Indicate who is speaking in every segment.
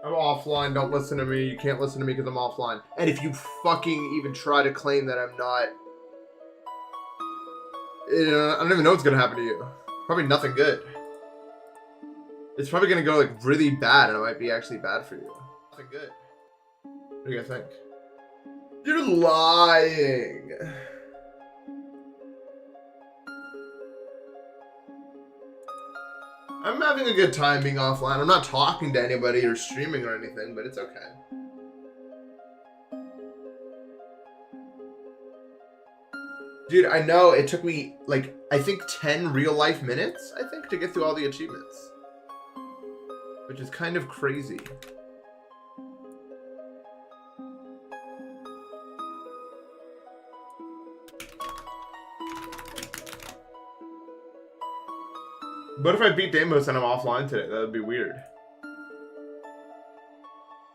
Speaker 1: I'm offline. Don't listen to me. You can't listen to me because I'm offline. And if you fucking even try to claim that I'm not, I don't even know what's gonna happen to you. Probably nothing good. It's probably gonna go like really bad, and it might be actually bad for you. Nothing good. What do you guys think? You're lying. I'm having a good time being offline. I'm not talking to anybody or streaming or anything, but it's okay. Dude, I know it took me, like, I think 10 real-life minutes, I think, to get through all the achievements. Which is kind of crazy. What if I beat Deimos and I'm offline today? That would be weird.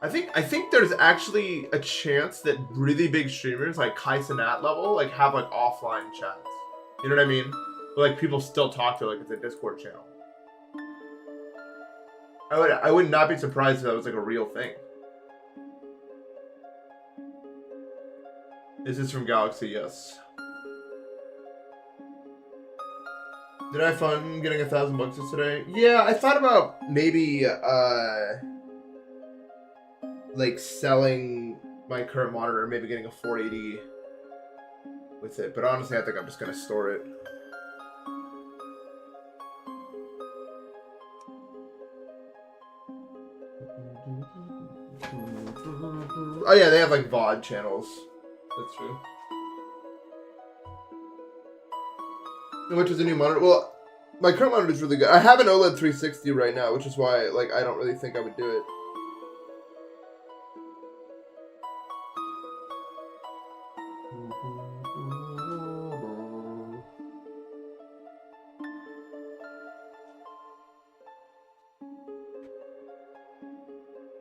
Speaker 1: I think there's actually a chance that really big streamers like Kais and that level like have like offline chats. You know what I mean? But, like people still talk to like it's a Discord channel. I would not be surprised if that was like a real thing. This is from Galaxy, yes. Did I have fun getting 1,000 bucks today? Yeah, I thought about maybe like selling my current monitor, maybe getting a 480 with it. But honestly, I think I'm just gonna store it. Oh yeah, they have like VOD channels. That's true. Which is a new monitor? Well, my current monitor is really good. I have an OLED 360 right now, which is why like I don't really think I would do it.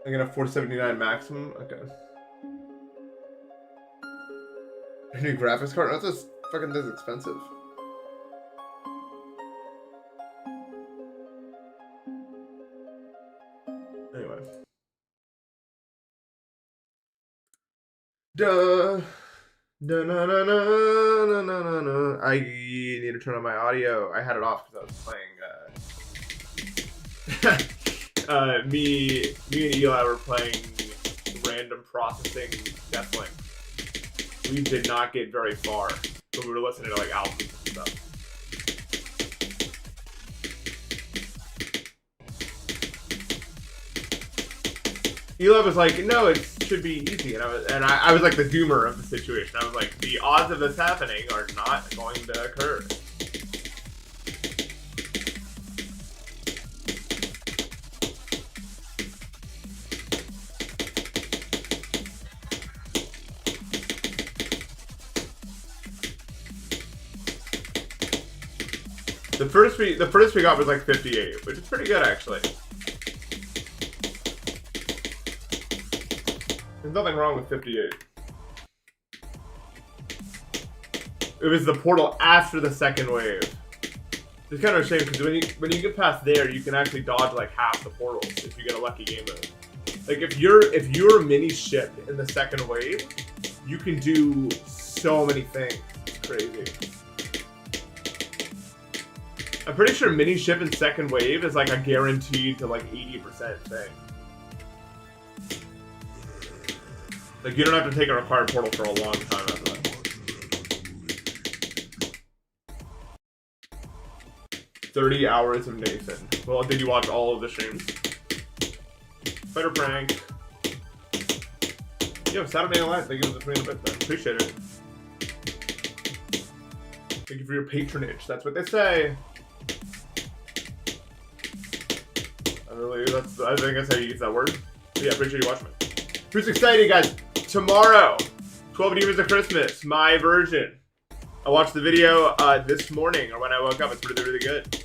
Speaker 1: I'm gonna have 479 maximum. Okay. A new graphics card? That's just fucking this expensive. Anyway. Duh. No, no, no, no, no, no, no. I need to turn on my audio. I had it off because I was playing. Me and Eli were playing random processing Deathlink. We did not get very far, but we were listening to like albums and stuff. Eli was like, "No, it should be easy," and I was like the doomer of the situation. I was like, "The odds of this happening are not going to occur." The first we got was like 58, which is pretty good actually. There's nothing wrong with 58. It was the portal after the second wave. It's kind of a shame because when you get past there, you can actually dodge like half the portals if you get a lucky game mode. Like if you're mini shipped in the second wave, you can do so many things. It's crazy. I'm pretty sure mini ship in second wave is like a guaranteed to like 80% thing. Like you don't have to take a required portal for a long time after that. 30 hours of Nathan. Well, did you watch all of the streams? Better prank. Yo, Saturday Night Live, thank you for the 300 bits, man. Appreciate it. Thank you for your patronage. That's what they say. I think that's how you use that word. But yeah, appreciate you watching me. Who's excited, guys? Tomorrow, 12 Demons of Christmas, my version. I watched the video this morning, or when I woke up. It's really, really good.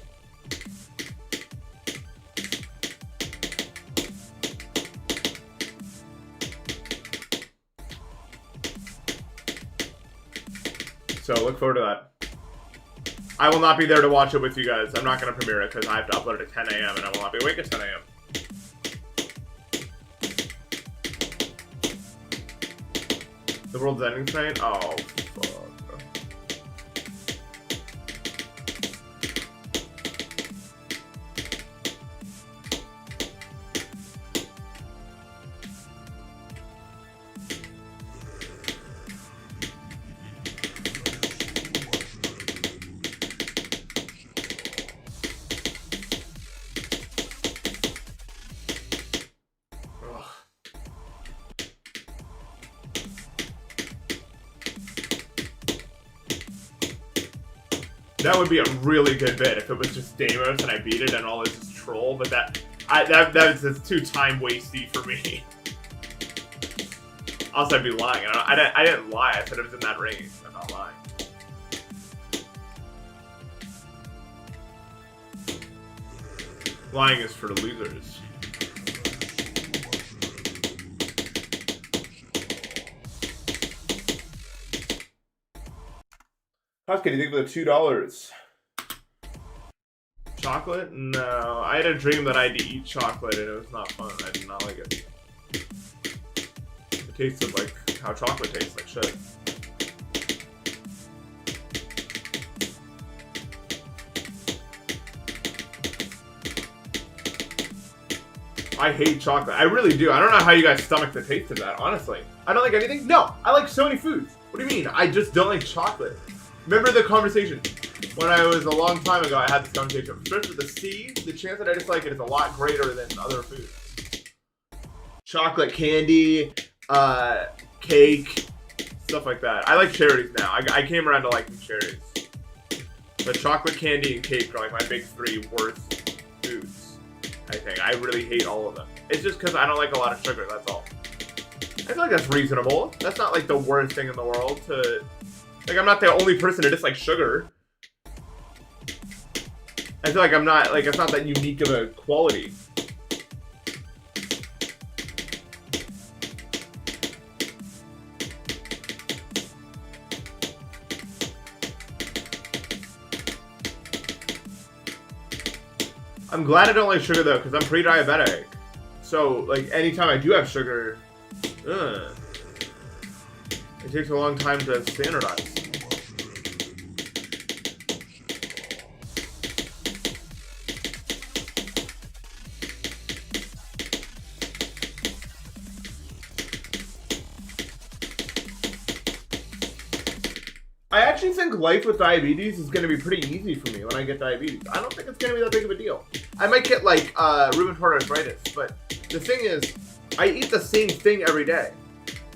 Speaker 1: So look forward to that. I will not be there to watch it with you guys. I'm not going to premiere it because I have to upload it at 10 a.m. and I will not be awake at 10 a.m. The world's ending tonight? Oh, fuck. That would be a really good bit if it was just Deimos and I beat it and all this is troll, but that's too time wasty for me. Also, I'd be lying. I didn't lie. I said it was in that range. I'm not lying. Lying is for the losers. How much can you think of the $2? Chocolate? No. I had a dream that I had to eat chocolate and it was not fun. I did not like it. It tasted like how chocolate tastes, like shit. I hate chocolate. I really do. I don't know how you guys stomach the taste of that, honestly. I don't like anything? No. I like so many foods. What do you mean? I just don't like chocolate. Remember the conversation when I was a long time ago, I had this conversation. Especially with the C, the chance that I dislike it is a lot greater than other foods. Chocolate candy, cake, stuff like that. I like cherries now. I came around to liking cherries. But chocolate candy and cake are like my big three worst foods, I think. I really hate all of them. It's just because I don't like a lot of sugar, that's all. I feel like that's reasonable. That's not like the worst thing in the world to... Like, I'm not the only person to dislike sugar. I feel like I'm not, like, it's not that unique of a quality. I'm glad I don't like sugar, though, because I'm pre-diabetic. So, like, anytime I do have sugar, it takes a long time to standardize. I actually think life with diabetes is going to be pretty easy for me when I get diabetes. I don't think it's going to be that big of a deal. I might get, like, rheumatoid arthritis, but the thing is, I eat the same thing every day.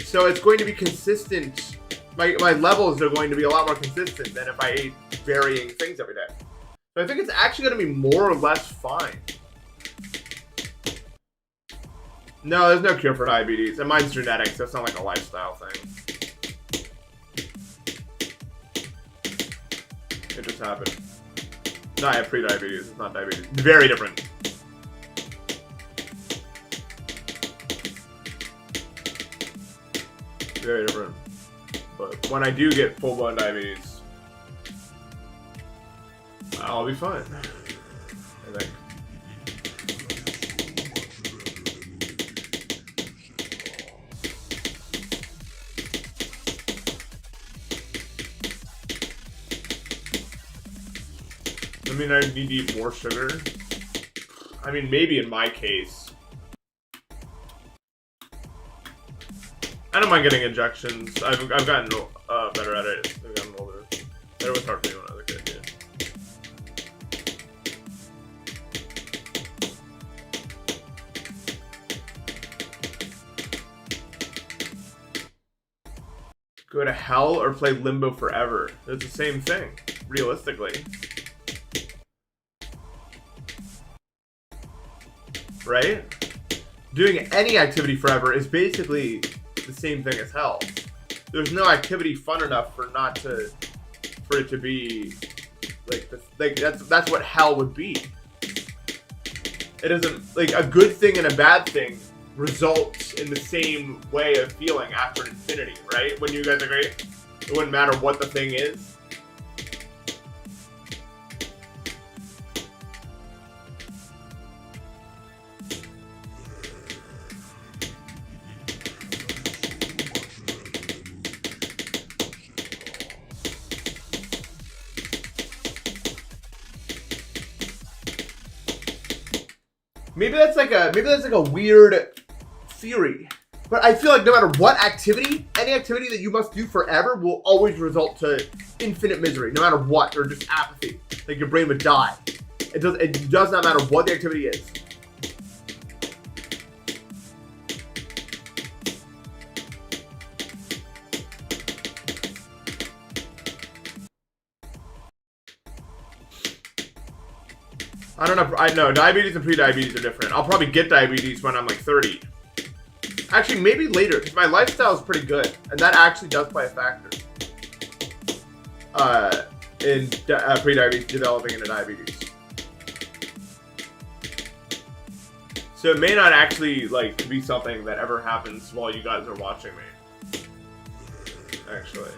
Speaker 1: So it's going to be consistent. My levels are going to be a lot more consistent than if I ate varying things every day. So I think it's actually going to be more or less fine. No, there's no cure for diabetes. And mine's genetics. That's not like a lifestyle thing. It just happened. No, I have pre-diabetes. It's not diabetes. Very different. Very different. But when I do get full-blown diabetes, I'll be fine, I think. I mean, I need to eat more sugar. I mean, maybe in my case. I don't mind getting injections. I've gotten better at it. I've gotten older. It was hard for me when I was a kid, yeah. Go to hell or play Limbo forever. It's the same thing, realistically. Right? Doing any activity forever is basically the same thing as hell. There's no activity fun enough for it to be like that's what hell would be. It isn't like a good thing and a bad thing results in the same way of feeling after infinity, right? Wouldn't you guys agree? It wouldn't matter what the thing is. Maybe that's like a weird theory. But I feel like no matter what activity, any activity that you must do forever will always result to infinite misery, no matter what, or just apathy. Like your brain would die. It does not matter what the activity is. I don't know. I know diabetes and pre-diabetes are different. I'll probably get diabetes when I'm like 30. Actually, maybe later, because my lifestyle is pretty good, and that actually does play a factor in pre-diabetes developing into diabetes. So it may not actually like be something that ever happens while you guys are watching me. Actually.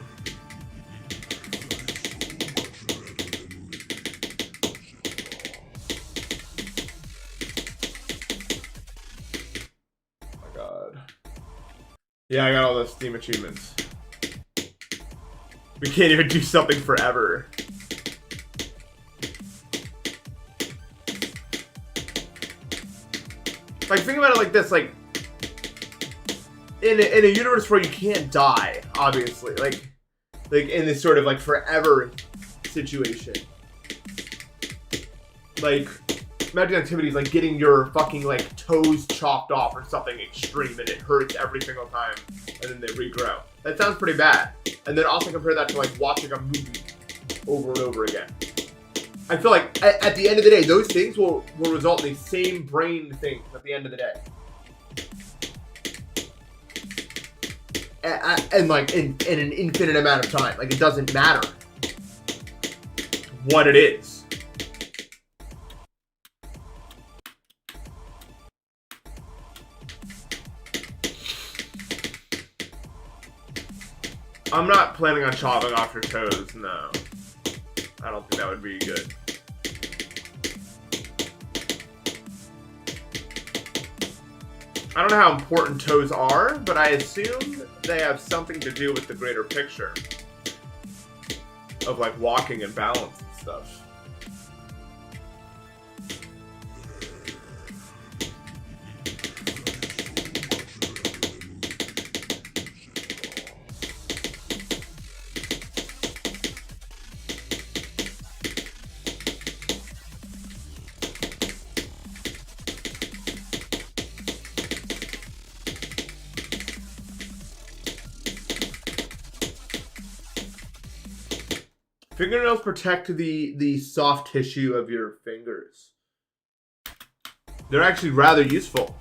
Speaker 1: Yeah, I got all those Steam achievements. We can't even do something forever. Like, think about it like this, like, in a universe where you can't die, obviously, like in this sort of, like, forever situation. Like, imagine activities like getting your fucking, like, toes chopped off or something extreme and it hurts every single time and then they regrow. That sounds pretty bad. And then also compare that to, like, watching a movie over and over again. I feel like at the end of the day, those things will result in the same brain things at the end of the day. And like, in an infinite amount of time. Like, it doesn't matter what it is. I'm not planning on chopping off your toes, no. I don't think that would be good. I don't know how important toes are, but I assume they have something to do with the greater picture of, like, walking and balance and stuff. Fingernails protect the soft tissue of your fingers. They're actually rather useful,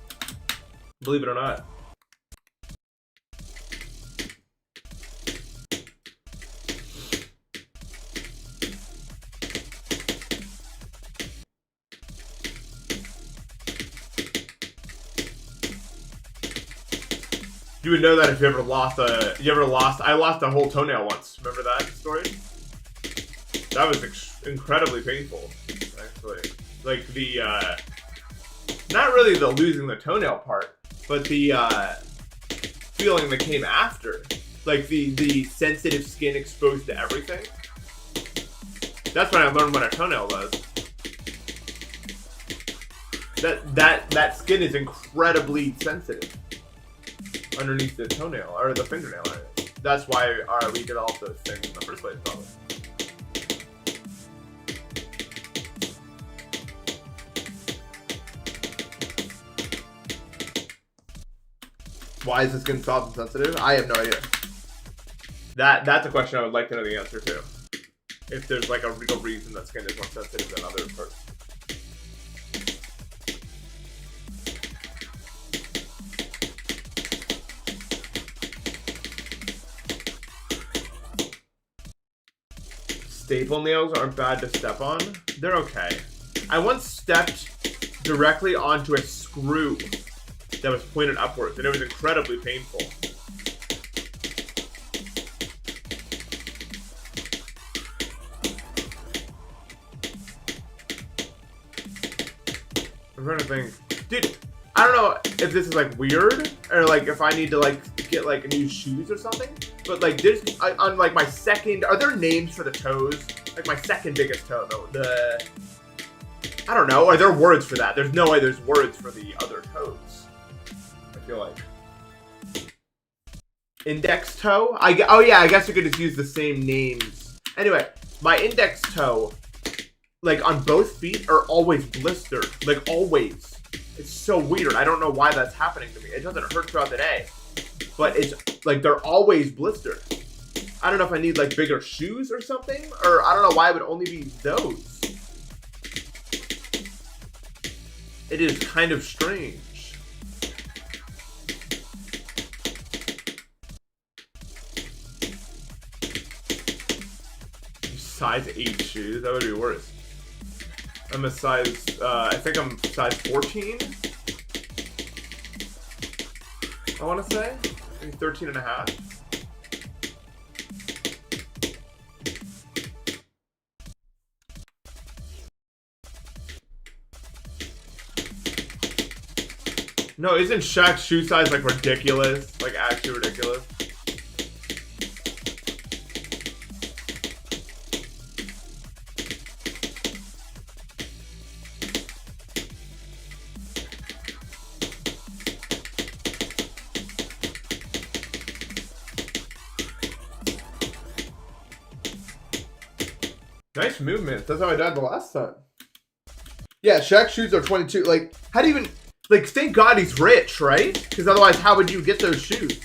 Speaker 1: believe it or not. You would know that if you ever lost I lost a whole toenail once. Remember that story? That was incredibly painful, actually. Like, the, not really the losing the toenail part, but the, feeling that came after. Like, the sensitive skin exposed to everything. That's when I learned what a toenail was. That skin is incredibly sensitive underneath the toenail, or the fingernail. That's why we developed those things in the first place, probably. Why is the skin soft and sensitive? I have no idea. That's a question I would like to know the answer to. If there's like a real reason that skin is more sensitive than other parts. Staple nails aren't bad to step on. They're okay. I once stepped directly onto a screw that was pointed upwards, and it was incredibly painful. I'm trying to think. Dude, I don't know if this is like weird, or like if I need to like get like new shoes or something, but like there's, on like my second, are there names for the toes? Like my second biggest toe, though, I don't know. Are there words for that? There's no way there's words for the other toes. I feel like. Index toe? Oh yeah, I guess you could just use the same names. Anyway, my index toe, like on both feet, are always blistered. Like always. It's so weird. I don't know why that's happening to me. It doesn't hurt throughout the day. But it's like they're always blistered. I don't know if I need like bigger shoes or something. Or I don't know why it would only be those. It is kind of strange. Size 8 shoes? That would be worse. I'm a size, I think I'm size 14. I want to say. Maybe 13 and a half. No, isn't Shaq's shoe size like ridiculous? Like actually ridiculous? Nice movement. That's how I died the last time. Yeah, Shaq's shoes are 22. Like, how do you even... Like, thank God he's rich, right? Because otherwise, how would you get those shoes?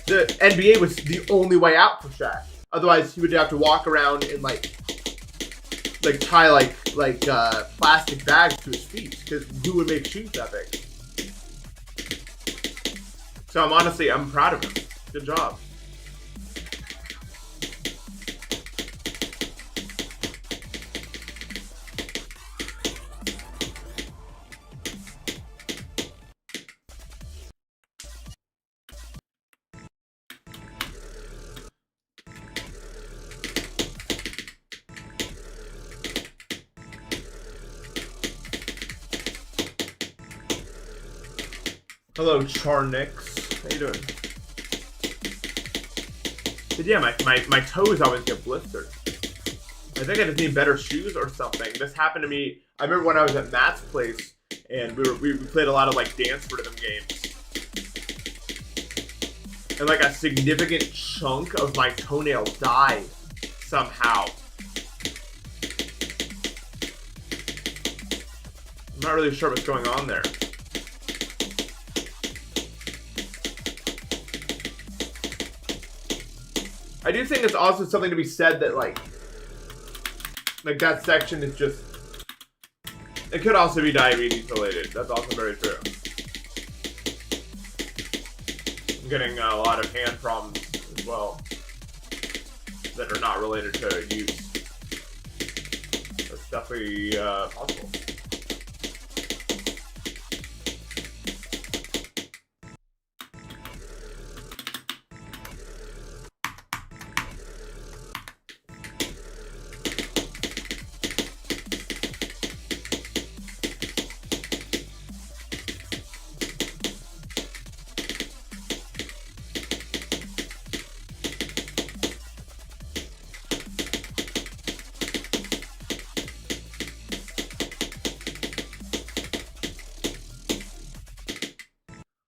Speaker 1: The NBA was the only way out for Shaq. Otherwise, he would have to walk around and, like tie, plastic bags to his feet. Because who would make shoes that big? So, I'm proud of him. Good job. Hello, Charnix. How you doing? But yeah, my toes always get blistered. I think I just need better shoes or something. This happened to me. I remember when I was at Matt's place and we played a lot of like dance rhythm games. And like a significant chunk of my toenail died somehow. I'm not really sure what's going on there. I do think it's also something to be said that like that section is just, it could also be diabetes related. That's also very true. I'm getting a lot of hand problems as well that are not related to use. That's definitely possible.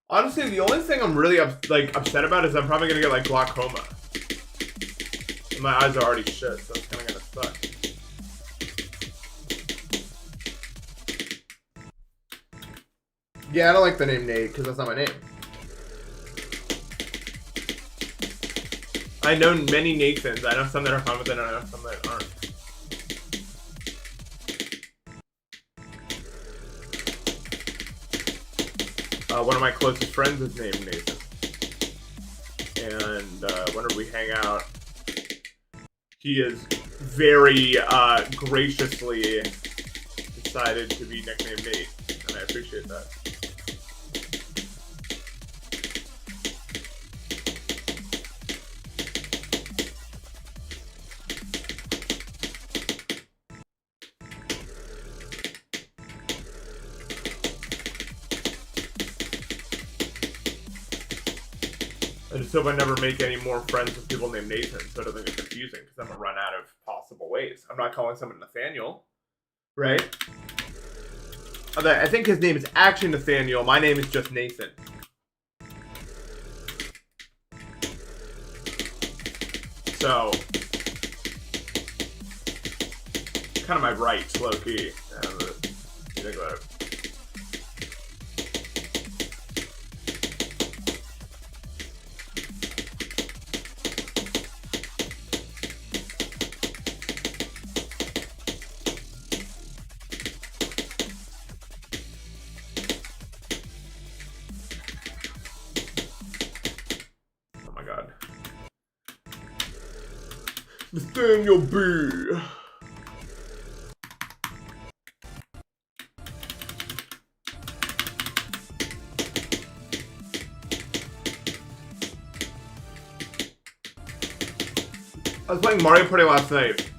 Speaker 1: Honestly, the only thing I'm really upset about is I'm probably gonna get like glaucoma. And my eyes are already shit, so it's kind of gonna suck. Yeah, I don't like the name Nate because that's not my name. I know many Nathans. I know some that are fine with it, and I know some that aren't. One of my closest friends is named Nathan. And whenever we hang out, he is very graciously decided to be nicknamed Nate. And I appreciate that. I just hope I never make any more friends with people named Nathan so it doesn't get confusing because I'm going to run out of possible ways. I'm not calling someone Nathaniel. right? I think his name is actually Nathaniel. My name is just Nathan. So, kind of my rights, low key. Think about it. Oh my god. Nathaniel B. I was playing Mario Party last night,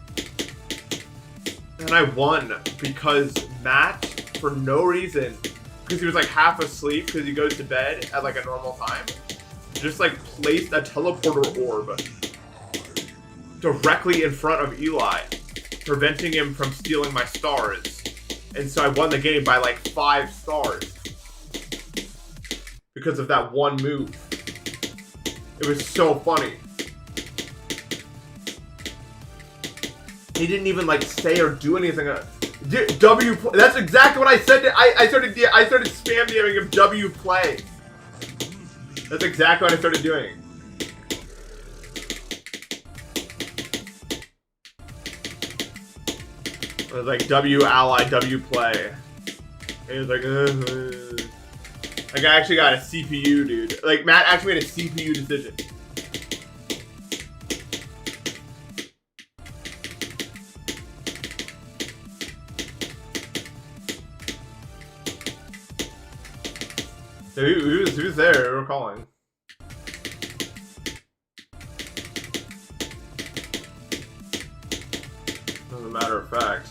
Speaker 1: and I won because Matt, for no reason, because he was like half asleep because he goes to bed at like a normal time, just like placed a teleporter orb directly in front of Eli, preventing him from stealing my stars. And so I won the game by like 5 stars because of that one move. It was so funny. He didn't even like say or do anything. W. That's exactly what I said. I started spam DMing him W play. That's exactly what I started doing. I was like W ally W play. And he was like, Like I actually got a CPU, dude. Like Matt actually made a CPU decision. Who's there? We're calling. As a matter of fact.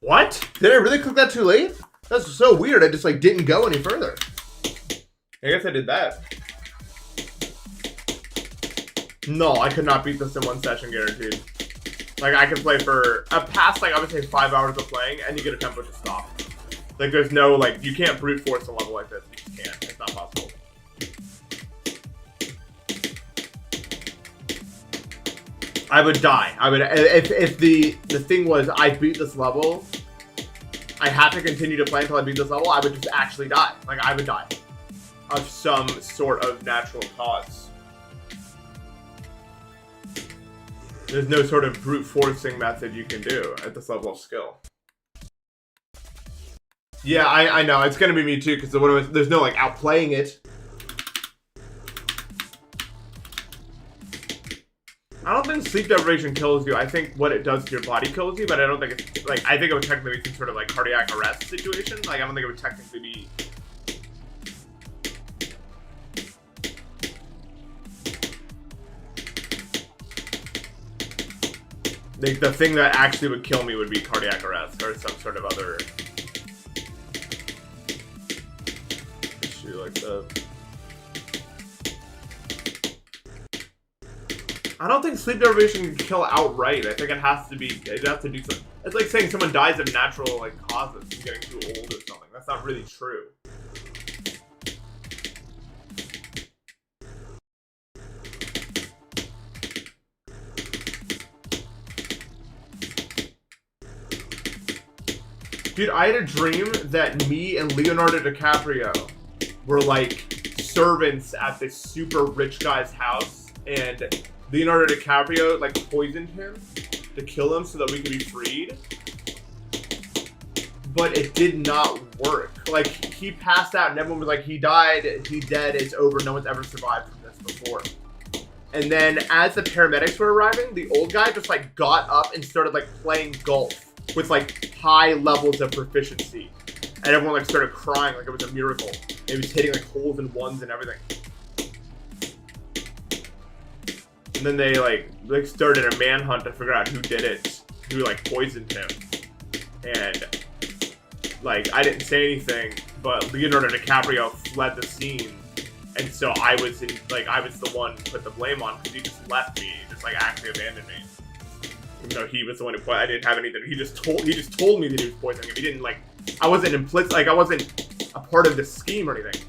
Speaker 1: What? Did I really click that too late? That's so weird. I just like didn't go any further. I guess I did that. No, I could not beat this in 1 session, guaranteed. Like I can play for past like I would say 5 hours of playing, and you get a tempo to stop. Like there's no like you can't brute force a level like this. You just can't. It's not possible. I would die. I would if the thing was I beat this level. I had to continue to play until I beat this level. I would just actually die. Like I would die of some sort of natural cause. There's no sort of brute forcing method you can do at this level of skill. Yeah, I know. It's gonna be me too, because there's no like outplaying it. I don't think sleep deprivation kills you. I think what it does to your body kills you, but I don't think it's like I think it would technically be some sort of like cardiac arrest situation. Like I don't think it would technically be. Like the thing that actually would kill me would be cardiac arrest or some sort of other issue like that. I don't think sleep deprivation can kill outright. I think it has to do something. It's like saying someone dies of natural like causes, getting too old or something. That's not really true. Dude, I had a dream that me and Leonardo DiCaprio were like servants at this super rich guy's house, and Leonardo DiCaprio like poisoned him to kill him so that we could be freed. but it did not work. Like, he passed out and everyone was like, he died, he's dead, it's over, no one's ever survived from this before. And then as the paramedics were arriving, the old guy just like got up and started like playing golf with like high levels of proficiency. And everyone like started crying like it was a miracle. He was hitting like holes in ones and everything. And then they like started a manhunt to figure out who did it, who like poisoned him. And like I didn't say anything, but Leonardo DiCaprio fled the scene. And so I was the one to put the blame on because he just left me. He just like actually abandoned me. Even though he was the one who I didn't have anything. He just told me that he was poisoning him. He didn't like, I wasn't implicit, like I wasn't a part of the scheme or anything.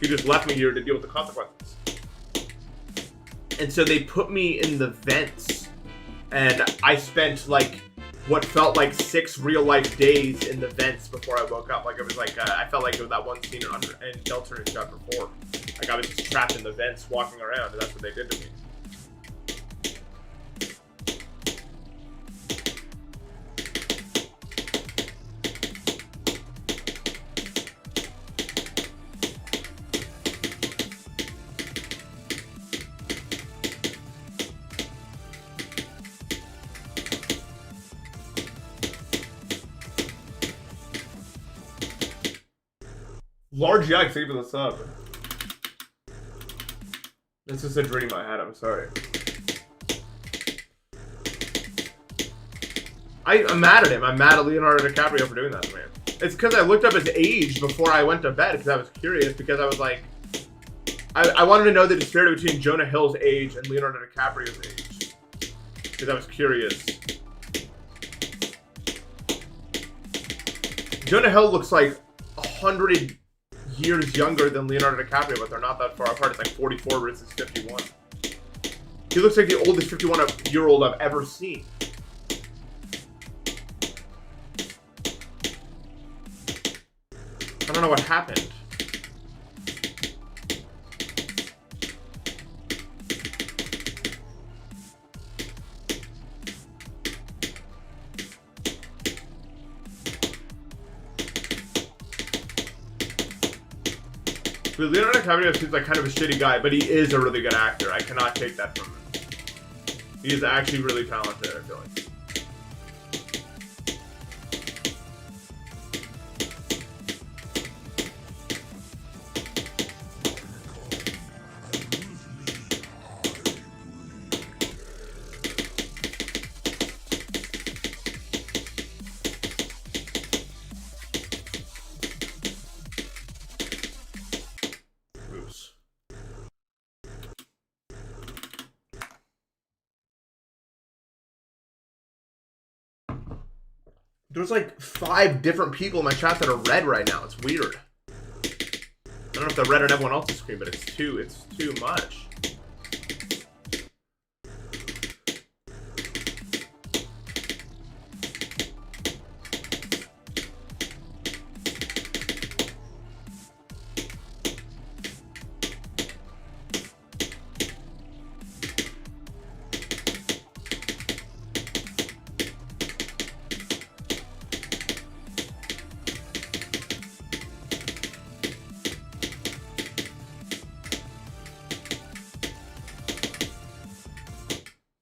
Speaker 1: He just left me here to deal with the consequences. And so they put me in the vents, and I spent like what felt like 6 real life days in the vents before I woke up. Like it was like I felt like it was that one scene in Delta in Chapter 4. Like I was just trapped in the vents walking around, and that's what they did to me. Large yikes, thank you for the sub. This is a dream I had, I'm sorry. I'm mad at him. I'm mad at Leonardo DiCaprio for doing that to me. It's because I looked up his age before I went to bed because I was curious, because I was like, I wanted to know the disparity between Jonah Hill's age and Leonardo DiCaprio's age. Because I was curious. Jonah Hill looks like 100 years younger than Leonardo DiCaprio, but they're not that far apart. It's like 44 versus 51. He looks like the oldest 51-year-old I've ever seen. I don't know what happened. But Leonardo DiCaprio seems like kind of a shitty guy, but he is a really good actor. I cannot take that from him. He is actually really talented, I feel like. There's like 5 different people in my chat that are red right now. It's weird. I don't know if they're red on everyone else's screen, but it's too much.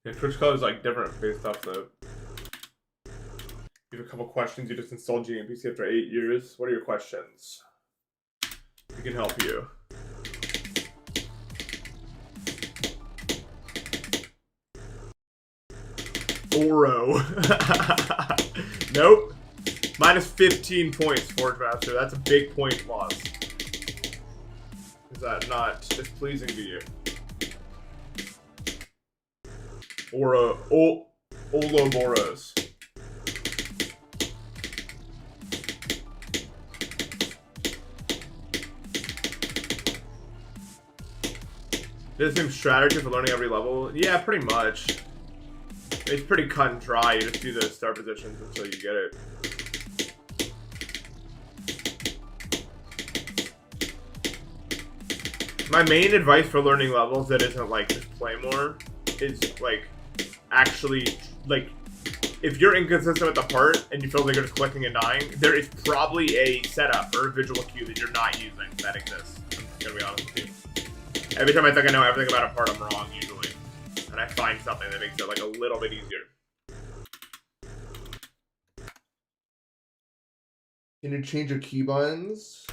Speaker 1: Yeah, Twitch color is like different based off the. You have a couple questions. You just installed GNPC after 8 years. What are your questions? We can help you. Oro. Nope. Minus 15 points, Forge Master. That's a big point loss. Is that not displeasing to you? Ouroboros. The same strategy for learning every level? Yeah, pretty much. It's pretty cut and dry. You just do the start positions until you get it. My main advice for learning levels that isn't like just play more is like actually like if you're inconsistent with the part and you feel like you're just clicking and dying, there is probably a setup or a visual cue that you're not using that exists. I'm gonna be honest with you. Every time I think I know everything about a part, I'm wrong usually, and I find something that makes it like a little bit easier.
Speaker 2: Can you change your keybinds?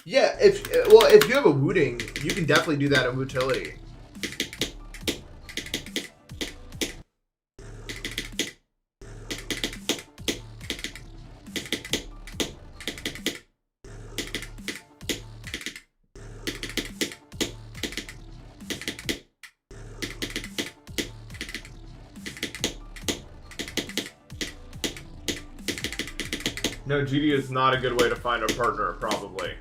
Speaker 2: Yeah, if you have a wooting, you can definitely do that in Utility.
Speaker 1: No, GD is not a good way to find a partner, probably.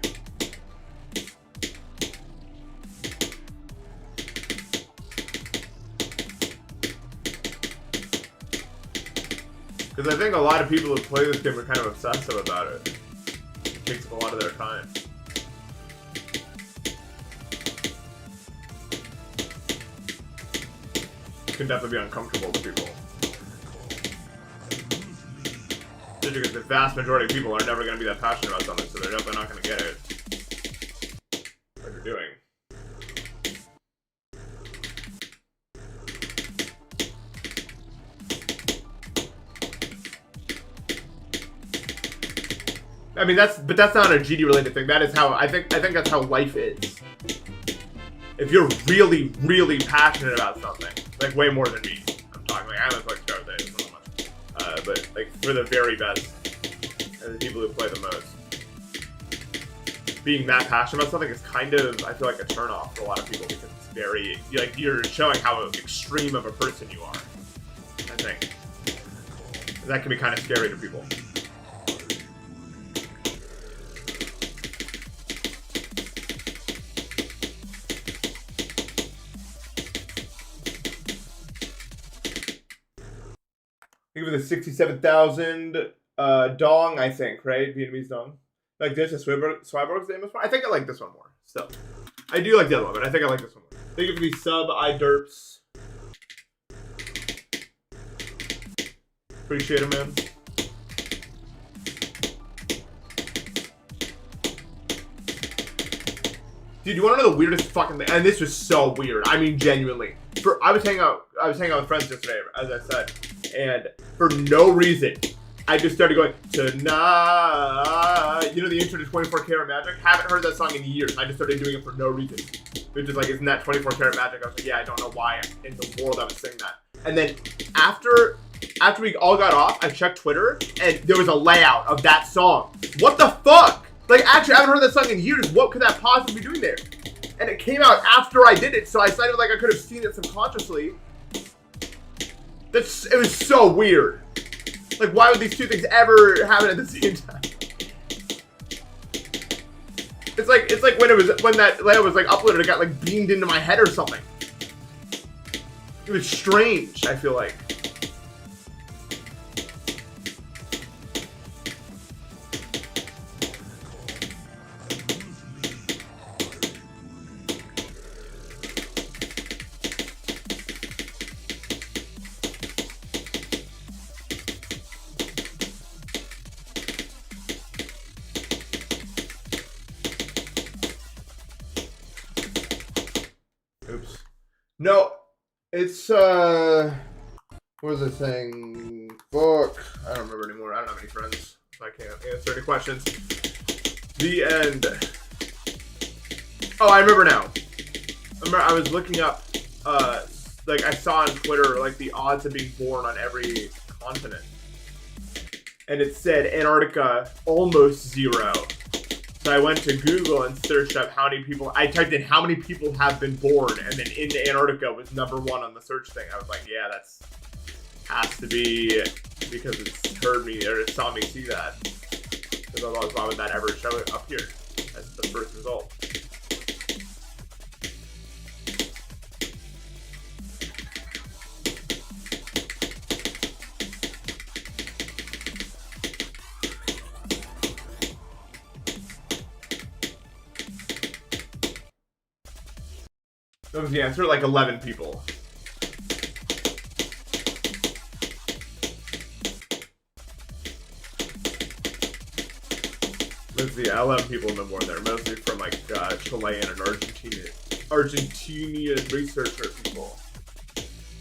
Speaker 1: Because I think a lot of people who play this game are kind of obsessive about it. It takes up a lot of their time. It can definitely be uncomfortable to people. Because the vast majority of people are never going to be that passionate about something, so they're definitely not going to get it. What you're doing. I mean, but that's not a GD related thing. That is how I think that's how life is. If you're really, really passionate about something, like way more than me, I'm talking like I haven't played Star Wars so much, but like for the very best, and the people who play the most, being that passionate about something is kind of, I feel like, a turnoff for a lot of people because it's very like you're showing how extreme of a person you are. I think that can be kind of scary to people. Think of the 67,000 dong, I think, right? Vietnamese dong. Like this, a Swiberg's Deimos one. I think I like this one more. Still, I do like the other one, but I think I like this one more. Think of these sub iDerps. Appreciate it, man. Dude, you want to know the weirdest fucking thing? And this was so weird. I mean, genuinely. I was hanging out with friends yesterday, as I said, and for no reason, I just started going tonight. You know the intro to 24 Karat Magic? Haven't heard that song in years. I just started doing it for no reason. Which is like, isn't that 24 Karat Magic? I was like, yeah, I don't know why in the world I would sing that. And then after we all got off, I checked Twitter, and there was a layout of that song. What the fuck? Like, actually, I haven't heard that song in years. What could that possibly be doing there? And it came out after I did it, so I decided like I could have seen it subconsciously. It was so weird. Like, why would these two things ever happen at the same time? It's like when that layout was like uploaded, it got like beamed into my head or something. It was strange, I feel like. Oops. No, it's what was I saying? Fuck. I don't remember anymore. I don't have any friends, so I can't answer any questions. The end. Oh, I remember now. I was looking up, like I saw on Twitter, like the odds of being born on every continent, and it said Antarctica almost 0. So I went to Google and searched up how many people. I typed in how many people have been born, and then in Antarctica was #1 on the search thing. I was like, yeah, that's has to be because it's heard me or it saw me see that. Because otherwise, why would that ever show it up here as the first result? That was the answer, like 11 people. There's the LM people no more. They're mostly from like Chilean and Argentinian researcher people,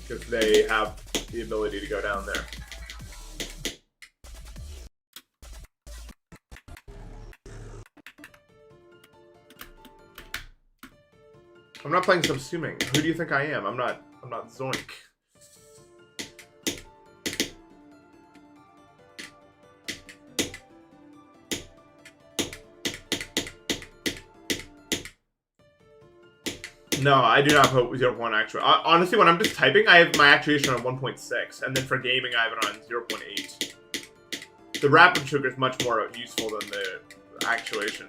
Speaker 1: because they have the ability to go down there. I'm not playing subsuming. Who do you think I am? I'm not Zoink. No, I do not put 0.1 actual. Honestly, when I'm just typing, I have my actuation on 1.6, and then for gaming, I have it on 0.8. The rapid trigger is much more useful than the actuation.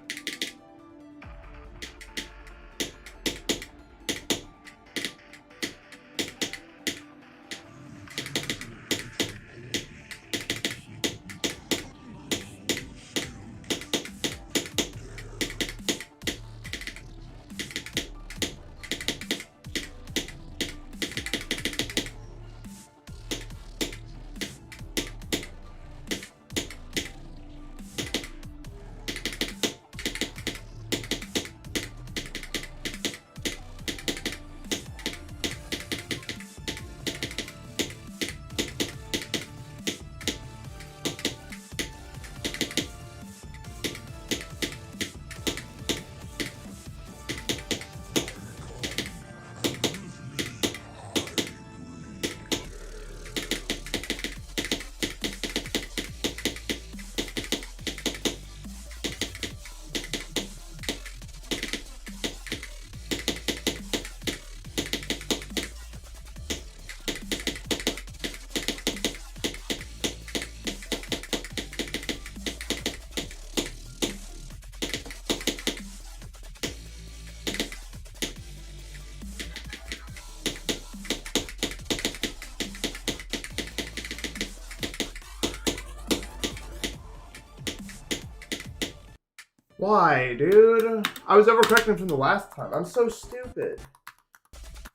Speaker 1: Why, dude? I was overcorrecting from the last time. I'm so stupid.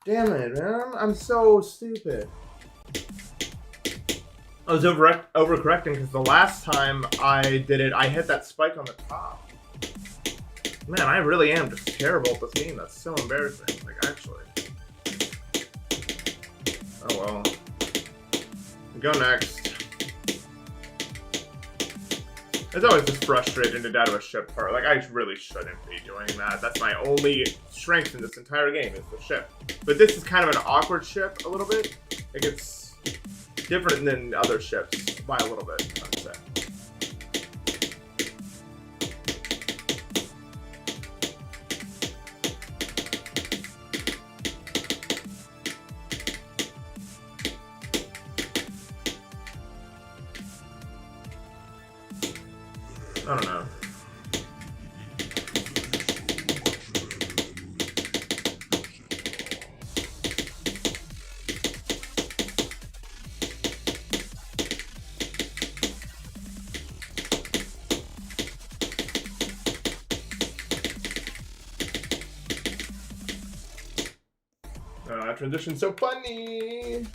Speaker 1: Damn it, man. I'm so stupid. I was overcorrecting because the last time I did it, I hit that spike on the top. Man, I really am just terrible at this game. That's so embarrassing. Like, actually. Oh, well. Go next. It's always just frustrating to die to a ship part. Like, I really shouldn't be doing that. That's my only strength in this entire game, is the ship. But this is kind of an awkward ship, a little bit. Like, it's different than other ships by a little bit, I would say. I don't know. That transition's so funny.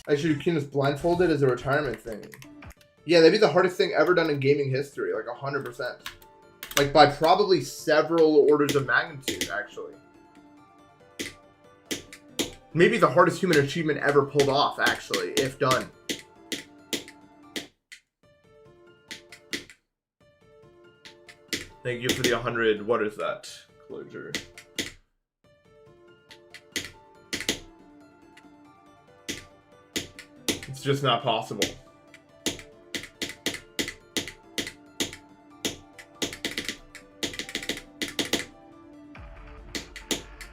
Speaker 1: I should do Kunis blindfolded as a retirement thing. Yeah, that'd be the hardest thing ever done in gaming history, like 100%. Like by probably several orders of magnitude, actually. Maybe the hardest human achievement ever pulled off, actually, if done. Thank you for the 100, what is that? Closure. It's just not possible.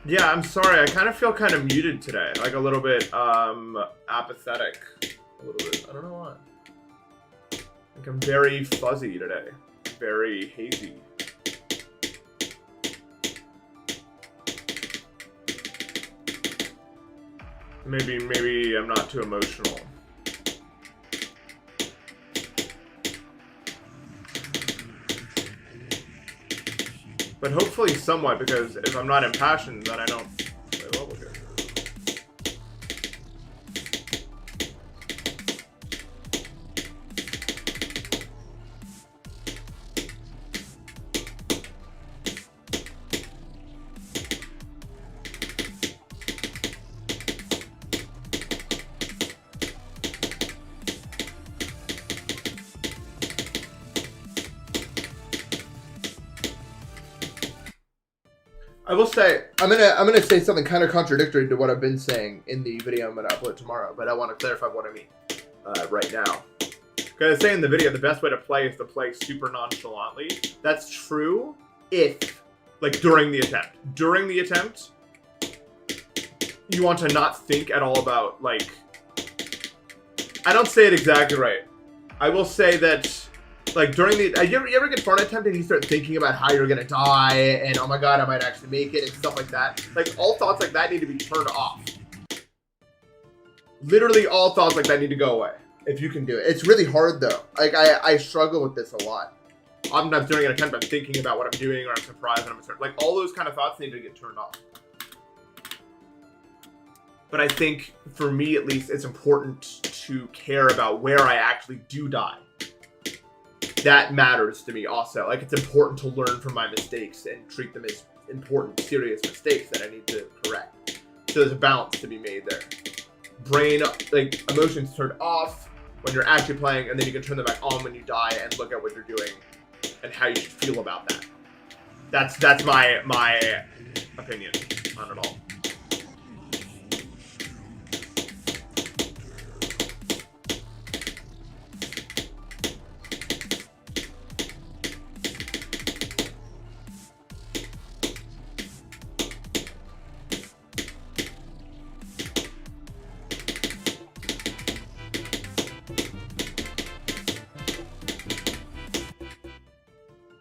Speaker 1: Yeah, I'm sorry. I kind of feel kind of muted today. Like a little bit apathetic. A little bit. I don't know why. Like I'm very fuzzy today. Very hazy. Maybe I'm not too emotional. But hopefully somewhat, because if I'm not impassioned, then I don't play well with it.
Speaker 2: I will say I'm gonna say something kind of contradictory to what I've been saying in the video I'm gonna upload tomorrow, but I want to clarify what I mean right now. Because I say in the video, the best way to play is to play super nonchalantly. That's true if, like, during the attempt. During the attempt, you want to not think at all about, like... I don't say it exactly right. I will say that, like, during the... You ever get far in an attempt and you start thinking about how you're gonna die and, oh my god, I might actually make it and stuff like that? Like, all thoughts like that need to be turned off. Literally all thoughts like that need to go away. If you can do it. It's really hard though. Like I struggle with this a lot. Oftentimes during an attempt I'm thinking about what I'm doing or I'm surprised and I'm concerned. Like all those kind of thoughts need to get turned off. But I think for me at least it's important to care about where I actually do die. That matters to me also. Like it's important to learn from my mistakes and treat them as important, serious mistakes that I need to correct. So there's a balance to be made there. Brain, like emotions turned off when you're actually playing, and then you can turn them back on when you die and look at what you're doing and how you should feel about that. That's my opinion on it all.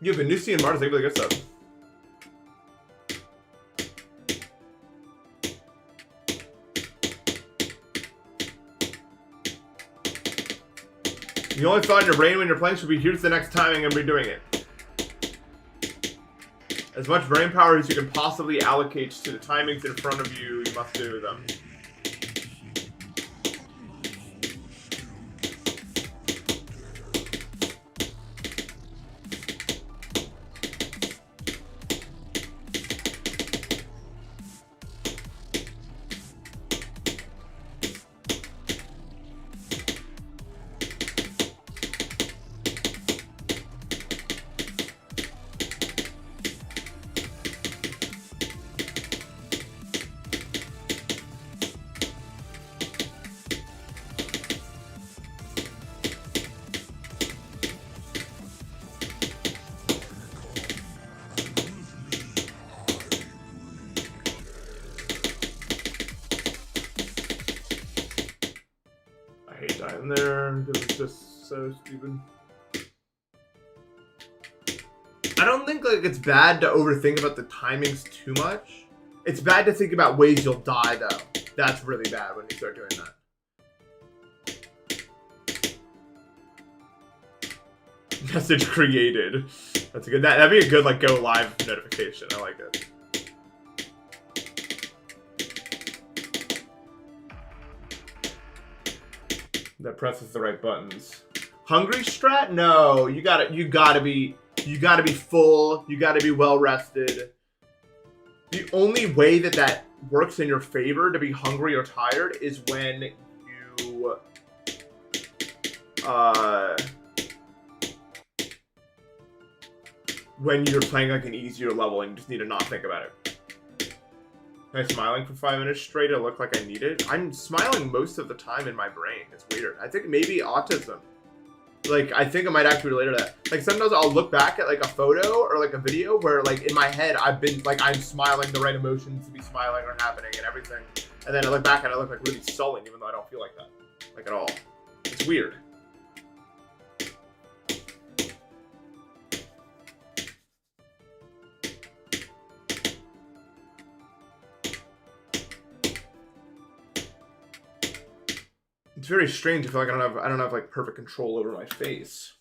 Speaker 2: You have Venusi and Mars, able to get stuff. The only thought in your brain when you're playing should be, here's the next timing and redoing it. As much brain power as you can possibly allocate to the timings in front of you, you must do them. I hate dying there because it's just so stupid. I don't think like it's bad to overthink about the timings too much. It's bad to think about ways you'll die though. That's really bad when you start doing that. Message created. That's a good. That'd be a good like go live notification. I like it. That presses the right buttons. Hungry strat? No, you gotta be full. You gotta be well rested. The only way that works in your favor to be hungry or tired is when you when you're playing like an easier level and you just need to not think about it. Am I smiling for 5 minutes straight to look like I need it? I'm smiling most of the time in my brain. It's weird. I think maybe autism. Like, I think it might actually relate to that. Like, sometimes I'll look back at, like, a photo or, like, a video where, like, in my head, I've been, like, I'm smiling, the right emotions to be smiling are happening and everything. And then I look back and I look, like, really sullen, even though I don't feel like that. Like, at all. It's weird. It's very strange. I feel like I don't have like perfect control over my face.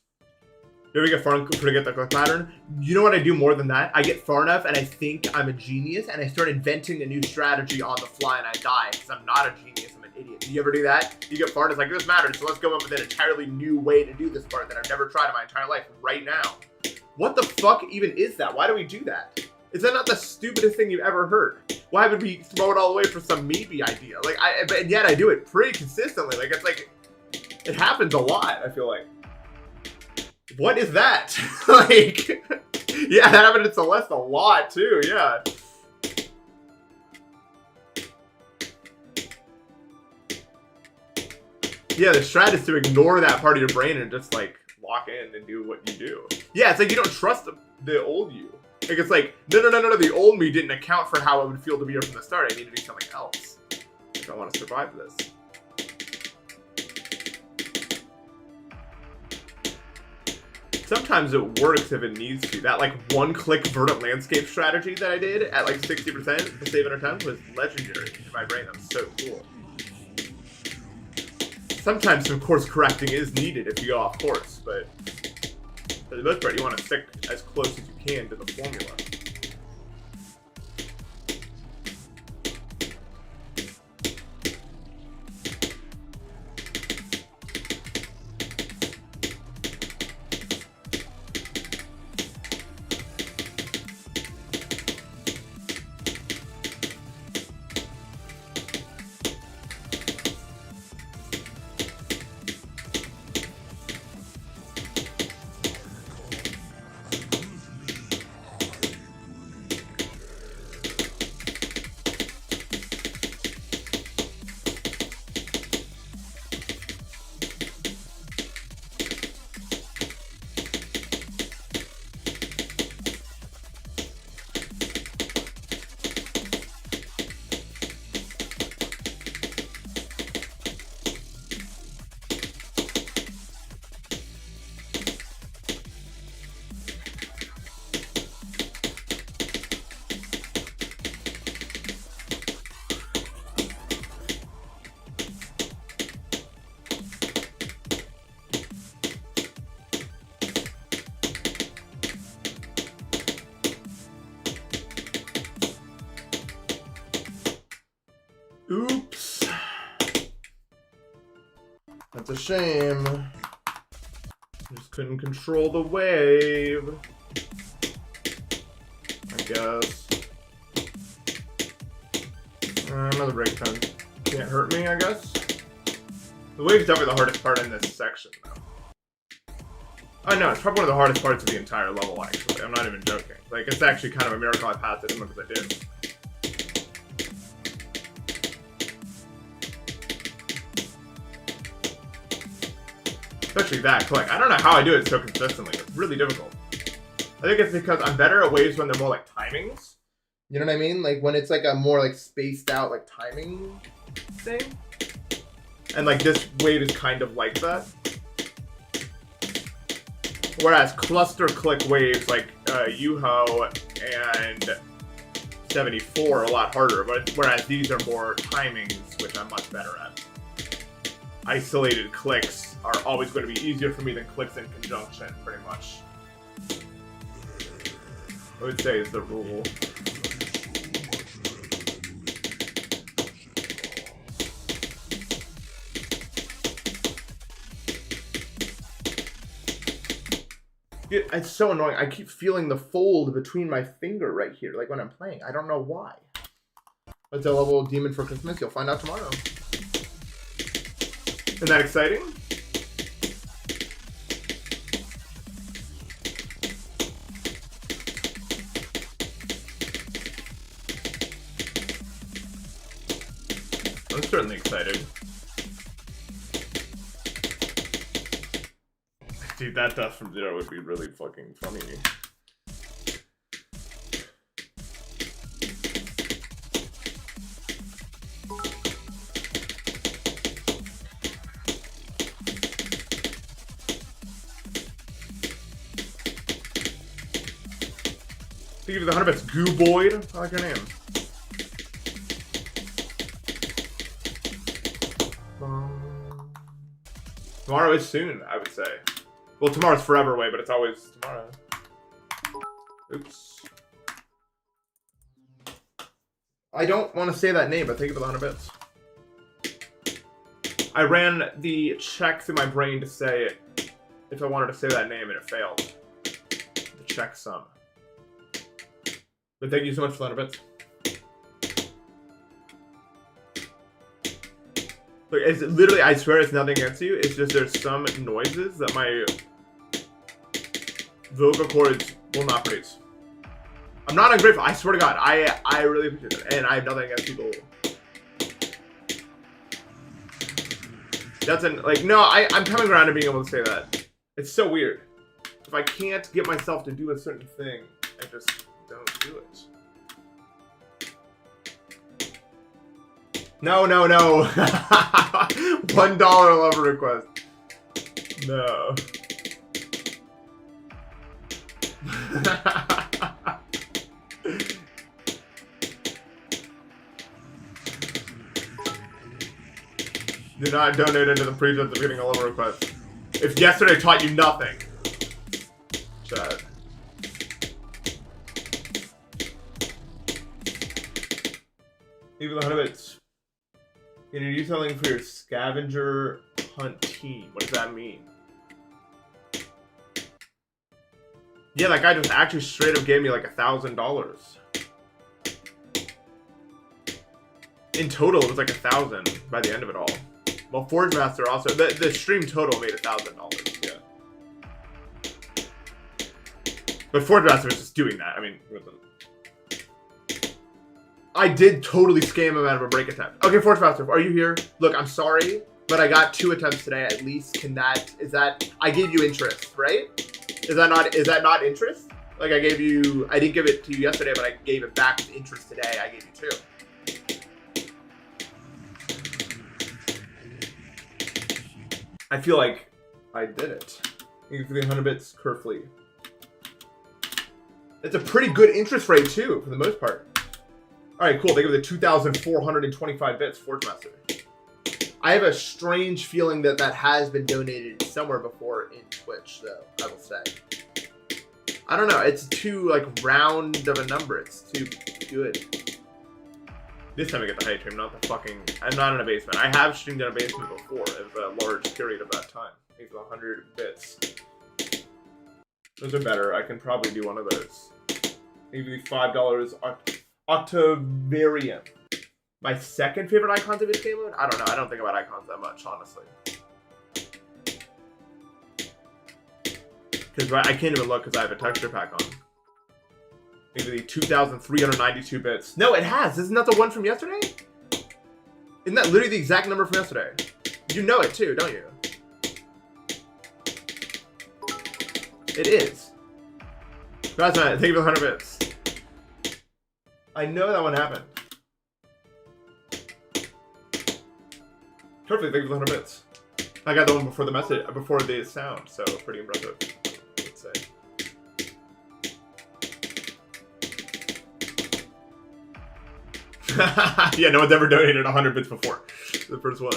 Speaker 2: You ever get far enough to forget the click pattern? You know what I do more than that? I get far enough and I think I'm a genius and I start inventing a new strategy on the fly and I die because I'm not a genius, I'm an idiot. Do you ever do that? You get far and it's like, this matters, so let's come up with an entirely new way to do this part that I've never tried in my entire life right now. What the fuck even is that? Why do we do that? Is that not the stupidest thing you've ever heard? Why would we throw it all away for some maybe idea? Like, and yet I do it pretty consistently. Like, it's like, it happens a lot, I feel like. What is that? Like, yeah, that happened to Celeste a lot, too, yeah.
Speaker 1: Yeah, the strat is to ignore that part of your brain and just like lock in and do what you do. Yeah, it's like you don't trust the old you. Like it's like, no, the old me didn't account for how it would feel to be here from the start. I need to do something else if I want to survive this. Sometimes it works if it needs to. That like one-click verdant landscape strategy that I did at like 60% to save an attempt was legendary in my brain. That was so cool. Sometimes some course correcting is needed if you go off course, but for the most part, you want to stick as close as you can to the formula. Oops. That's a shame. Just couldn't control the wave. I guess. Another break time. Can't hurt me, I guess. The wave's definitely the hardest part in this section, though. Oh no, it's probably one of the hardest parts of the entire level, actually. I'm not even joking. Like, it's actually kind of a miracle I passed it as much as I did. Especially that click. I don't know how I do it so consistently. It's really difficult. I think it's because I'm better at waves when they're more like timings. You know what I mean? Like when it's like a more like spaced out like timing thing. And like this wave is kind of like that. Whereas cluster click waves like Yuho and 74 are a lot harder. But whereas these are more timings, which I'm much better at. Isolated clicks are always going to be easier for me than clicks in conjunction, pretty much. I would say is the rule. Dude, it's so annoying. I keep feeling the fold between my finger right here, like when I'm playing. I don't know why. What's a level demon for Christmas? You'll find out tomorrow. Isn't that exciting? I'm certainly excited. Dude, that dust from zero would be really fucking funny. Thank you for the 100 bits, Goo Boyd. I like your name. Tomorrow is soon, I would say. Well, tomorrow's forever away, but it's always tomorrow. Oops. I don't want to say that name, but thank you for the 100 bits. I ran the check through my brain to say if I wanted to say that name, and it failed. The checksum. But thank you so much for the 100 bits. Look, it's literally, I swear it's nothing against you. It's just there's some noises that my vocal cords will not produce. I'm not ungrateful. I swear to God, I really appreciate it. And I have nothing against people.
Speaker 2: That's like, no, I'm coming around to being able to say that. It's so weird. If I can't get myself to do a certain thing, I just don't do it. No. $1 lover request. No. Do not donate into the pretense of getting a lover request. If yesterday taught you nothing. Chat. Even 100 bits. Can you do something for your scavenger hunt team? What does that mean? Yeah, that guy just actually straight up gave me like $1,000. In total, it was like 1,000 by the end of it all. Well, Forge Master also, the stream total made $1,000. Yeah. But Forge Master was just doing that. I mean, it wasn't. I did totally scam him out of a break attempt. Okay, Forge Master, are you here? Look, I'm sorry, but I got 2 attempts today at least. I gave you interest, right? Is that not interest? Like I didn't give it to you yesterday, but I gave it back with interest today. I gave you 2. I feel like I did it. Thank you for the 100 bits, Kerfley. It's a pretty good interest rate too, for the most part. Alright, cool. They give the 2,425 bits, Forge Master. I have a strange feeling that has been donated somewhere before in Twitch, though, I will say. I don't know. It's too, like, round of a number. It's too good. This time I get the high stream, not the fucking... I'm not in a basement. I have streamed in a basement before. It was a large period of that time. I think it was 100 bits. Those are better. I can probably do one of those. Maybe $5 Octavarium. My second favorite icons of this game mode? I don't know. I don't think about icons that much, honestly. Because I can't even look because I have a texture pack on. Maybe 2,392 bits. No, it has. Isn't that the one from yesterday? Isn't that literally the exact number from yesterday? You know it too, don't you? It is. That's not it. Thank you for the 100 bits. I know that one happened. Perfect, thank you for the 100 bits. I got the one before the message, before the sound, so pretty impressive, let's say. Yeah, no one's ever donated 100 bits before. The first one.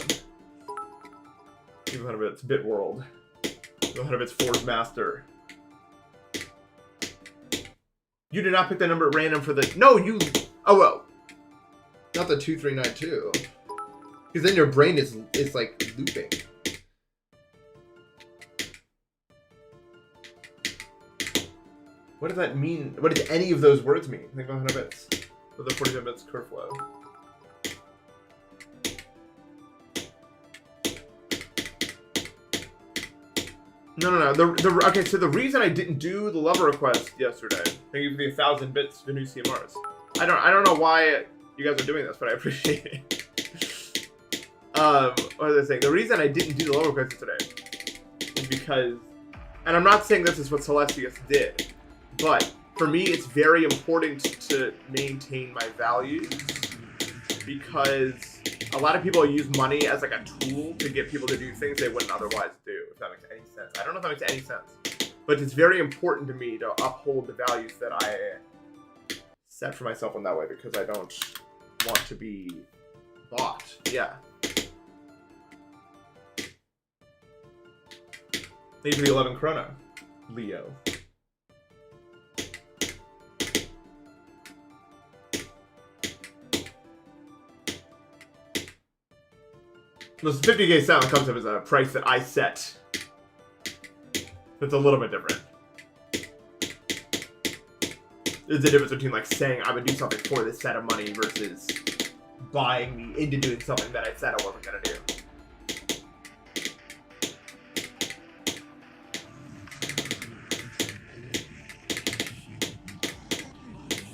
Speaker 2: Give 100 bits, Bit World. 100 bits, Forge Master. You did not pick the number at random for the... No, you... Oh, well. Not the 2392. Because then your brain is like looping. What does that mean? What does any of those words mean? Think about 100 bits. For the 45 bits curve flow. No. Okay, so the reason I didn't do the lover request yesterday, thank you for the 1,000 bits Venusia Mars. I don't know why you guys are doing this, but I appreciate it. What was I saying? The reason I didn't do the lower request today is because, and I'm not saying this is what Celestius did, but for me it's very important to maintain my values because a lot of people use money as like a tool to get people to do things they wouldn't otherwise do, if that makes any sense. I don't know if that makes any sense, but it's very important to me to uphold the values that I set for myself in that way because I don't want to be bought. Yeah. Thank you for the 11 Chrono, Leo. This 50k sound comes up as a price that I set. It's a little bit different. There's a difference between like saying I would do something for this set of money versus buying me into doing something that I said I wasn't gonna do.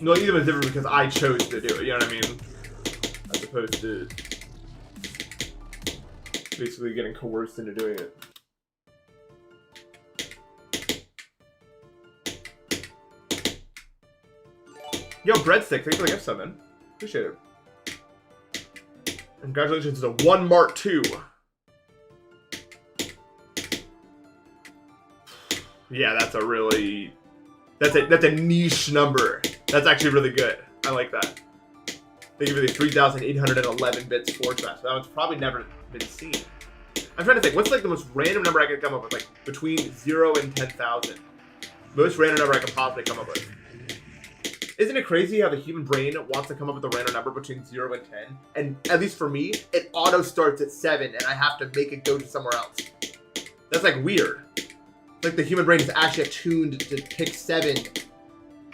Speaker 2: No, either was different because I chose to do it, you know what I mean? As opposed to...
Speaker 1: Basically getting coerced into doing it. Yo, Breadstick, thanks for the gift sub, man. Appreciate it. Congratulations to 1 Mart 2. Yeah, that's a really... That's a niche number. That's actually really good. I like that. Thank you for the 3,811 bits forward slash. That one's probably never been seen. I'm trying to think, what's like the most random number I could come up with? Like between 0 and 10,000. Most random number I could possibly come up with. Isn't it crazy how the human brain wants to come up with a random number between 0 and 10? And at least for me, it auto starts at 7 and I have to make it go to somewhere else. That's like weird. Like the human brain is actually attuned to pick 7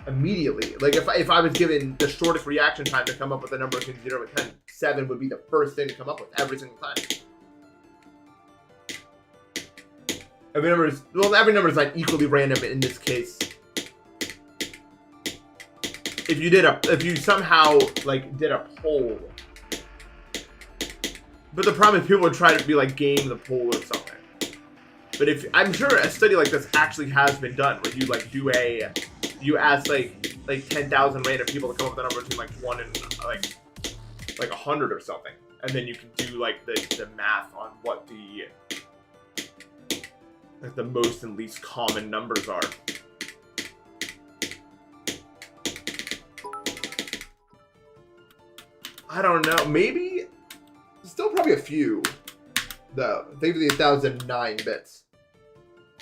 Speaker 1: immediately. Like if I was given the shortest reaction time to come up with a number between 0 and 10, 7 would be the first thing to come up with every single time. Every number is like equally random in this case. If you somehow like did a poll, but the problem is people would try to be like game the poll or something. But if I'm sure a study like this actually has been done, where you like you ask like 10,000 random people to come up with a number between like 1 and like 100 or something, and then you can do like the math on what the most and least common numbers are. I don't know. Maybe still probably a few though. Think of the 1,009 bits.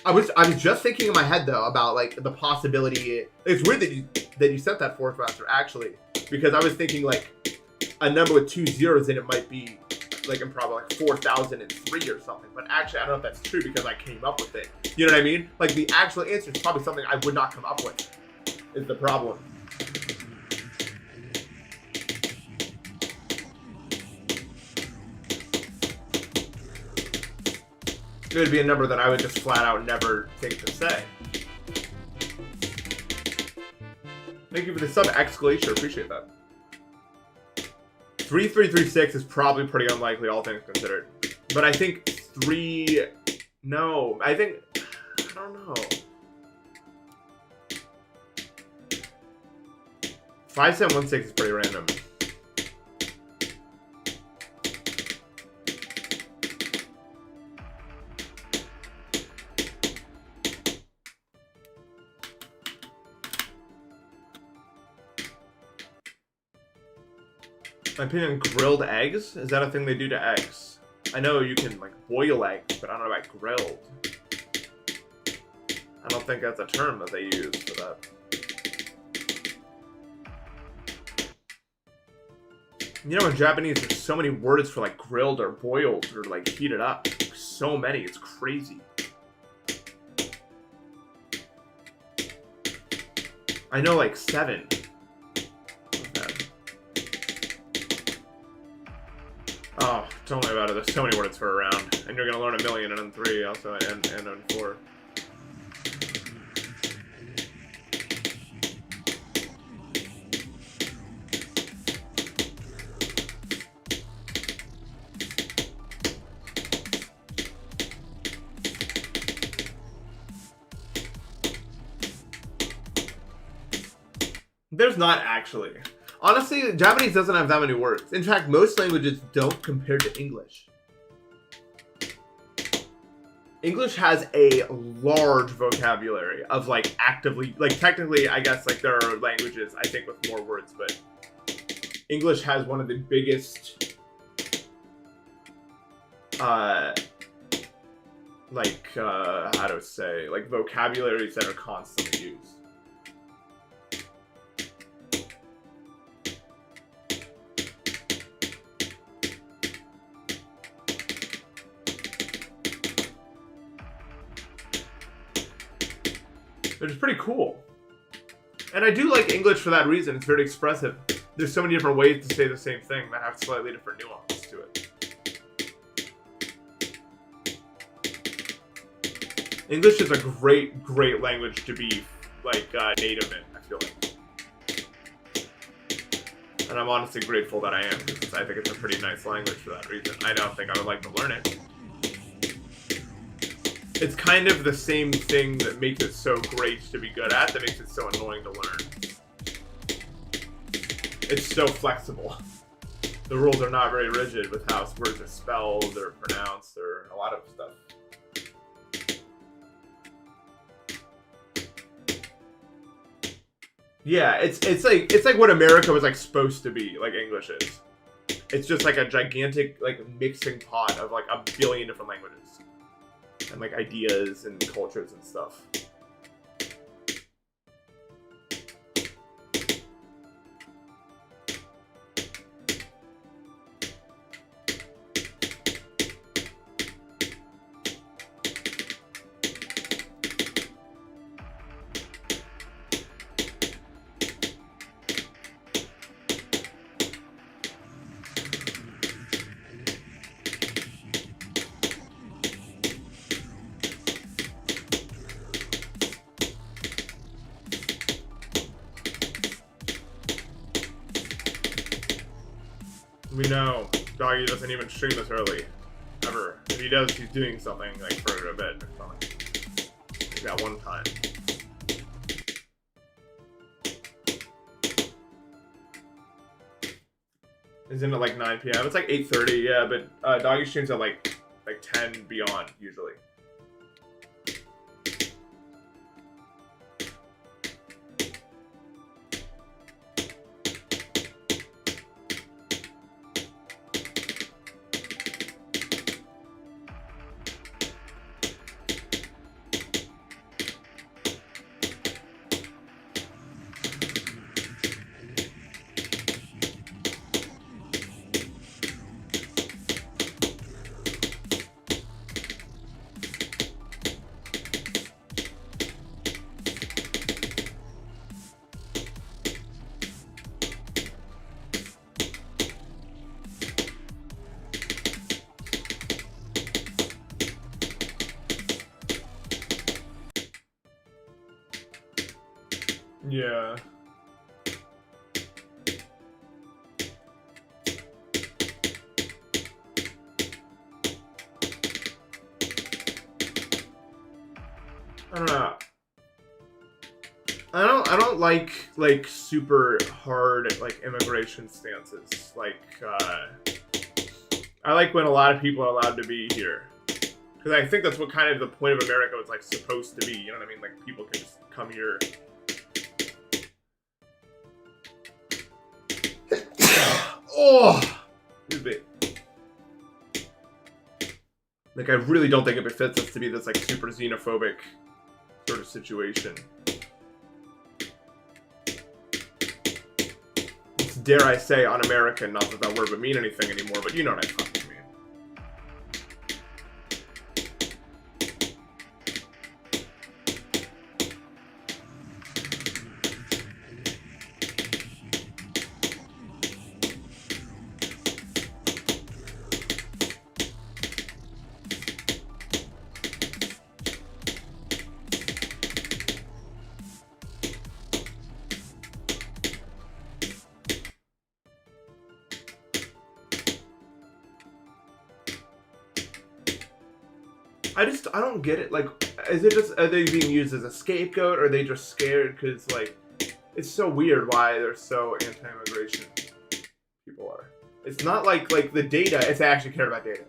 Speaker 1: I was just thinking in my head though about like the possibility. It's weird that you sent that fourth master actually, because I was thinking like a number with 2 zeros in it might be like in probably like 4,003 or something. But actually, I don't know if that's true because I came up with it. You know what I mean? Like the actual answer is probably something I would not come up with. Is the problem. It would be a number that I would just flat out never think to say. Thank you for the sub, X Glacier. Appreciate that. 3336 is probably pretty unlikely, all things considered. But I think 3... No, I think... I don't know. 5716 is pretty random. My opinion, grilled eggs? Is that a thing they do to eggs? I know you can like boil eggs, but I don't know about grilled. I don't think that's a term that they use for that. You know, in Japanese, there's so many words for like grilled or boiled or like heated up. There's so many, it's crazy. I know like 7. Oh, tell me about it. There's so many words for around. And you're going to learn 1,000,000 and then 3 also, and then 4. There's not actually. Honestly, Japanese doesn't have that many words. In fact, most languages don't compared to English. English has a large vocabulary of like actively, like technically, I guess like there are languages I think with more words, but English has one of the biggest, how to say, like vocabularies that are constantly used. Which is pretty cool. And I do like English for that reason. It's very expressive. There's so many different ways to say the same thing that have slightly different nuances to it. English is a great, great language to be like native in, I feel like. And I'm honestly grateful that I am, because I think it's a pretty nice language for that reason. I don't think I would like to learn it. It's kind of the same thing that makes it so great to be good at, that makes it so annoying to learn. It's so flexible. The rules are not very rigid with how words are spelled or pronounced or a lot of stuff. Yeah, it's like what America was like supposed to be, like English is. It's just like a gigantic like mixing pot of like a billion different languages and like ideas and cultures and stuff. We know Doggy doesn't even stream this early, ever. If he does, he's doing something like for a bit or something. Like that one time. Isn't it like 9 p.m.? It's like 8:30, yeah, but Doggy streams at like 10 beyond usually. Yeah. I don't know. I don't like super hard like immigration stances. Like I like when a lot of people are allowed to be here. Because I think that's what kind of the point of America was like supposed to be. You know what I mean? Like people can just come here. Oh, excuse me. Like I really don't think it befits us to be this like super xenophobic sort of situation. It's, dare I say, un-American. Not that that word would mean anything anymore, but you know what I fucking mean. I don't get it. Like, is it just, are they being used as a scapegoat, or are they just scared? Because, like, it's so weird why they're so anti-immigration. People are. It's not like the data, if they actually care about data.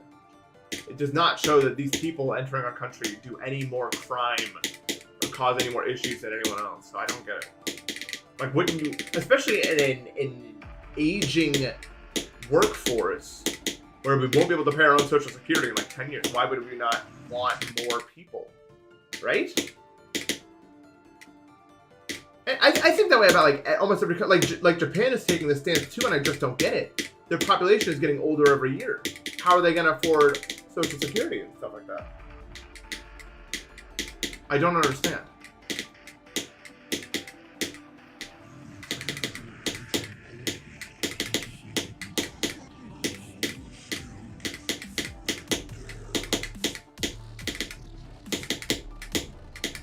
Speaker 1: It does not show that these people entering our country do any more crime or cause any more issues than anyone else. So I don't get it. Like, wouldn't you, especially in an aging workforce, where we won't be able to pay our own social security in like 10 years. Why would we not want more people, right? And I think that way about like almost every like Japan is taking this stance too, and I just don't get it. Their population is getting older every year. How are they going to afford social security and stuff like that? I don't understand.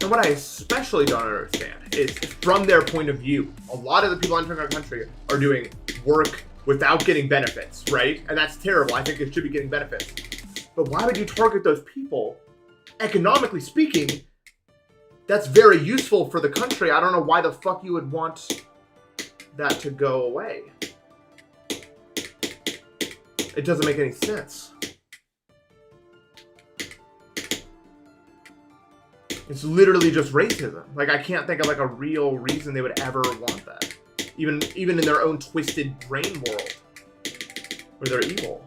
Speaker 1: And what I especially don't understand is, from their point of view, a lot of the people entering our country are doing work without getting benefits, right? And that's terrible. I think they should be getting benefits. But why would you target those people
Speaker 2: economically speaking, that's very useful for the country. I don't know why the fuck you would want that to go away. It doesn't make any sense. It's literally just racism. Like, I can't think of like a real reason they would ever want that. Even in their own twisted brain world. Where they're evil.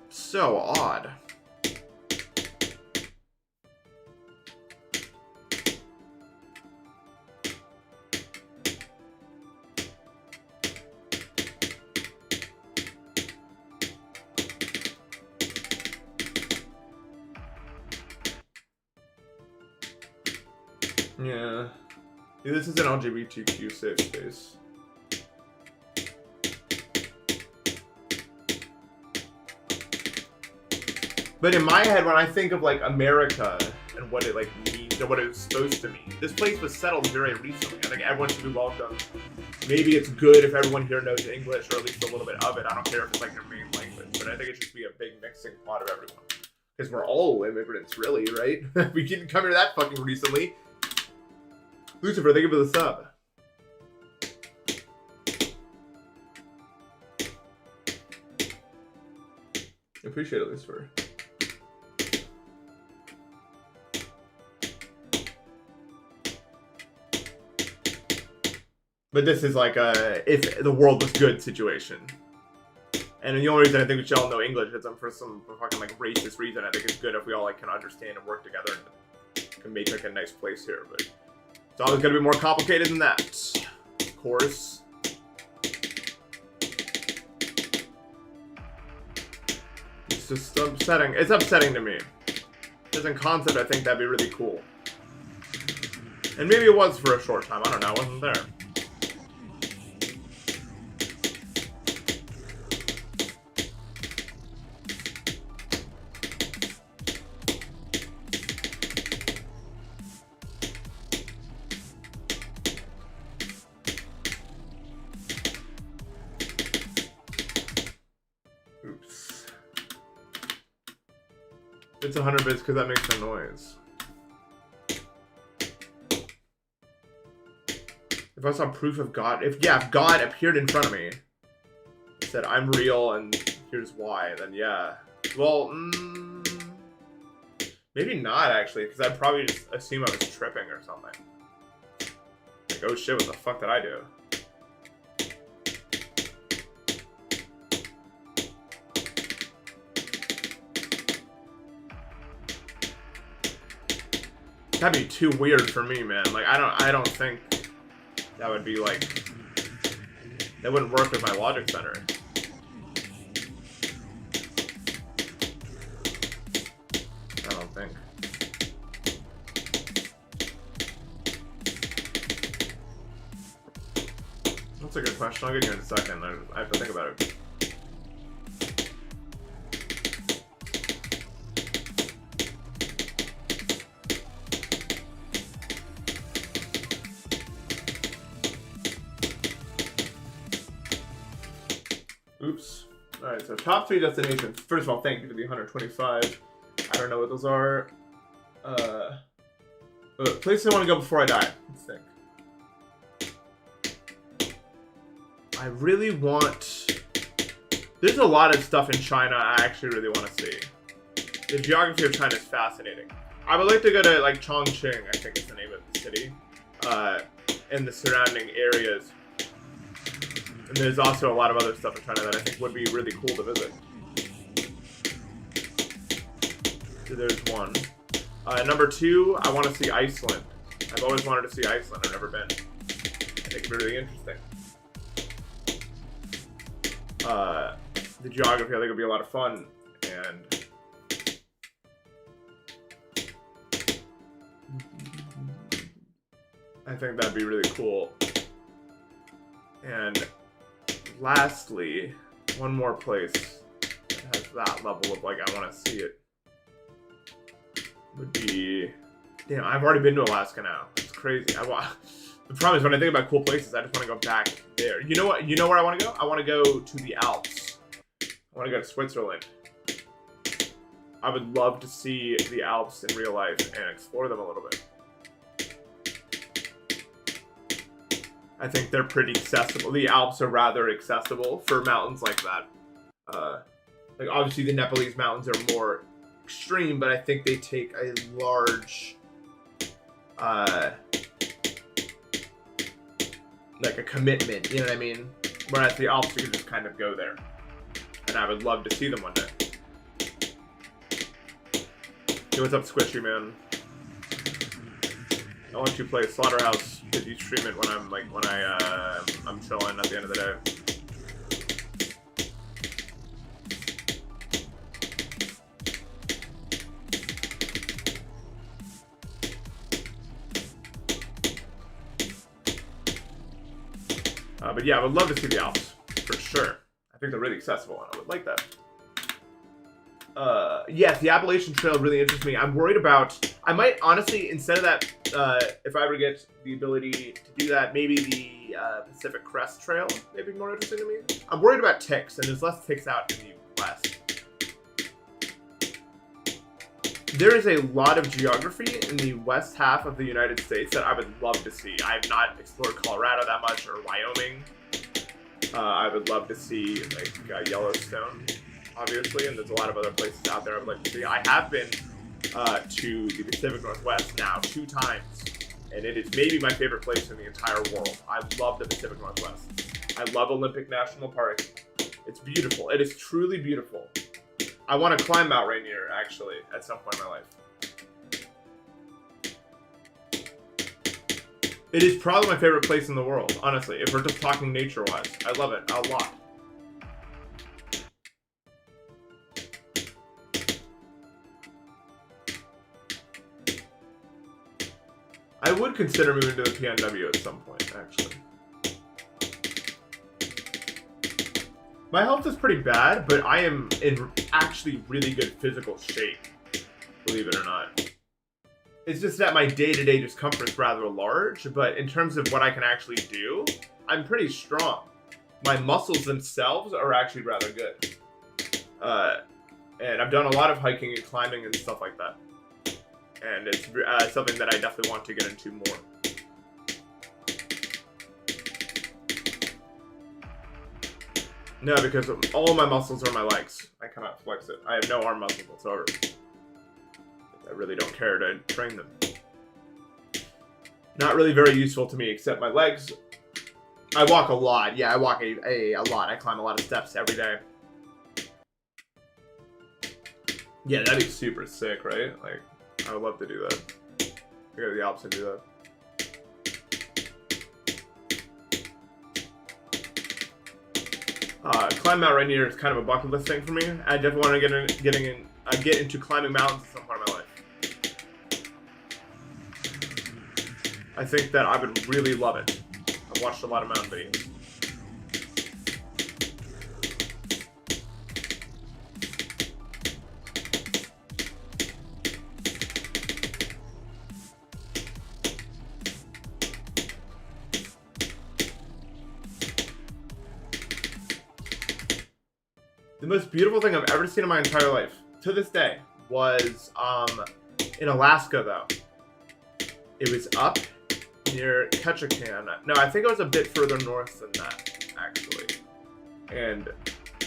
Speaker 2: So odd. Yeah. This is an LGBTQ safe space. But in my head, when I think of like America and what it like means and what it's supposed to mean, this place was settled very recently. I think everyone should be welcome. Maybe it's good if everyone here knows English or at least a little bit of it. I don't care if it's like their main language, but I think it should be a big mixing pot of everyone. Because we're all immigrants, really, right? We didn't come here that fucking recently. Lucifer, thank you for the sub. Appreciate it, Lucifer. But this is like a if the world was good situation. And the only reason I think we should all know English is for some fucking like racist reason. I think it's good if we all like can understand and work together and can make like a nice place here. But it's always gonna be more complicated than that. Of course. It's just upsetting. It's upsetting to me. As in concept, I think that'd be really cool. And maybe it was for a short time. I don't know. I wasn't there. It's 100 bits because that makes a noise. If I saw proof of God, if God appeared in front of me, said I'm real and here's why, then yeah. Well, maybe not actually, because I'd probably just assume I was tripping or something. Like, oh shit, what the fuck did I do? That'd be too weird for me, man. Like, I don't think that would be like, that wouldn't work with my logic center. I don't think. That's a good question. I'll get you in a second. I have to think about it. Oops. Alright, so top 3 destinations. First of all, thank you for the 125. I don't know what those are. Places I want to go before I die. Let's think. I really want... There's a lot of stuff in China I actually really want to see. The geography of China is fascinating. I would like to go to, like, Chongqing, I think is the name of the city. And the surrounding areas. And there's also a lot of other stuff in China that I think would be really cool to visit. So there's one. Number 2, I want to see Iceland. I've always wanted to see Iceland. I've never been. I think it'd be really interesting. The geography I think would be a lot of fun. And I think that'd be really cool. And lastly, one more place that has that level of like I want to see it would be. Damn, I've already been to Alaska now. It's crazy. The problem is when I think about cool places, I just want to go back there. You know what? You know where I want to go? I want to go to the Alps.
Speaker 1: I want to go to Switzerland. I would love to see the Alps in real life and explore them a little bit. I think they're pretty accessible. The Alps are rather accessible for mountains like that. Like obviously the Nepalese mountains are more extreme, but I think they take a large, like a commitment, you know what I mean? Whereas the Alps, you can just kind of go there. And I would love to see them one day. Hey, what's up, Squishy, man? I want you to play Slaughterhouse because you stream it when I'm like, I'm chilling at the end of the day. But yeah, I would love to see the Alps, for sure. I think they're really accessible, and I would like that. Yes, the Appalachian Trail really interests me. I'm worried about, I might honestly, instead of that, if I ever get the ability to do that, maybe the Pacific Crest Trail may be more interesting to me. I'm worried about ticks, and there's less ticks out in the West. There is a lot of geography in the west half of the United States that I would love to see. I have not explored Colorado that much, or Wyoming. I would love to see like Yellowstone, obviously, and there's a lot of other places out there I would like to see. I have been to the Pacific Northwest now 2 times, and it is maybe my favorite place in the entire world. I love the Pacific Northwest. I love Olympic National Park. It's beautiful. It is truly beautiful. I want to climb Mount Rainier, actually, at some point in my life. It is probably my favorite place in the world, honestly, if we're just talking nature-wise. I love it a lot. I would consider moving to the PNW at some point, actually. My health is pretty bad, but I am in actually really good physical shape, believe it or not. It's just that my day-to-day discomfort is rather large, but in terms of what I can actually do, I'm pretty strong. My muscles themselves are actually rather good. And I've done a lot of hiking and climbing and stuff like that. And it's something that I definitely want to get into more. No, because all my muscles are my legs. I cannot flex it. I have no arm muscles whatsoever. I really don't care to train them. Not really very useful to me, except my legs. I walk a lot. Yeah, I walk a lot. I climb a lot of steps every day. Yeah, that'd be super sick, right? Like, I would love to do that. Go to the Alps and do that. Climb Mount Rainier is kind of a bucket list thing for me. I definitely want to get into climbing mountains at some part of my life. I think that I would really love it. I've watched a lot of mountain videos. The most beautiful thing I've ever seen in my entire life, to this day, was in Alaska, though. It was up near Ketchikan. No, I think it was a bit further north than that, actually. And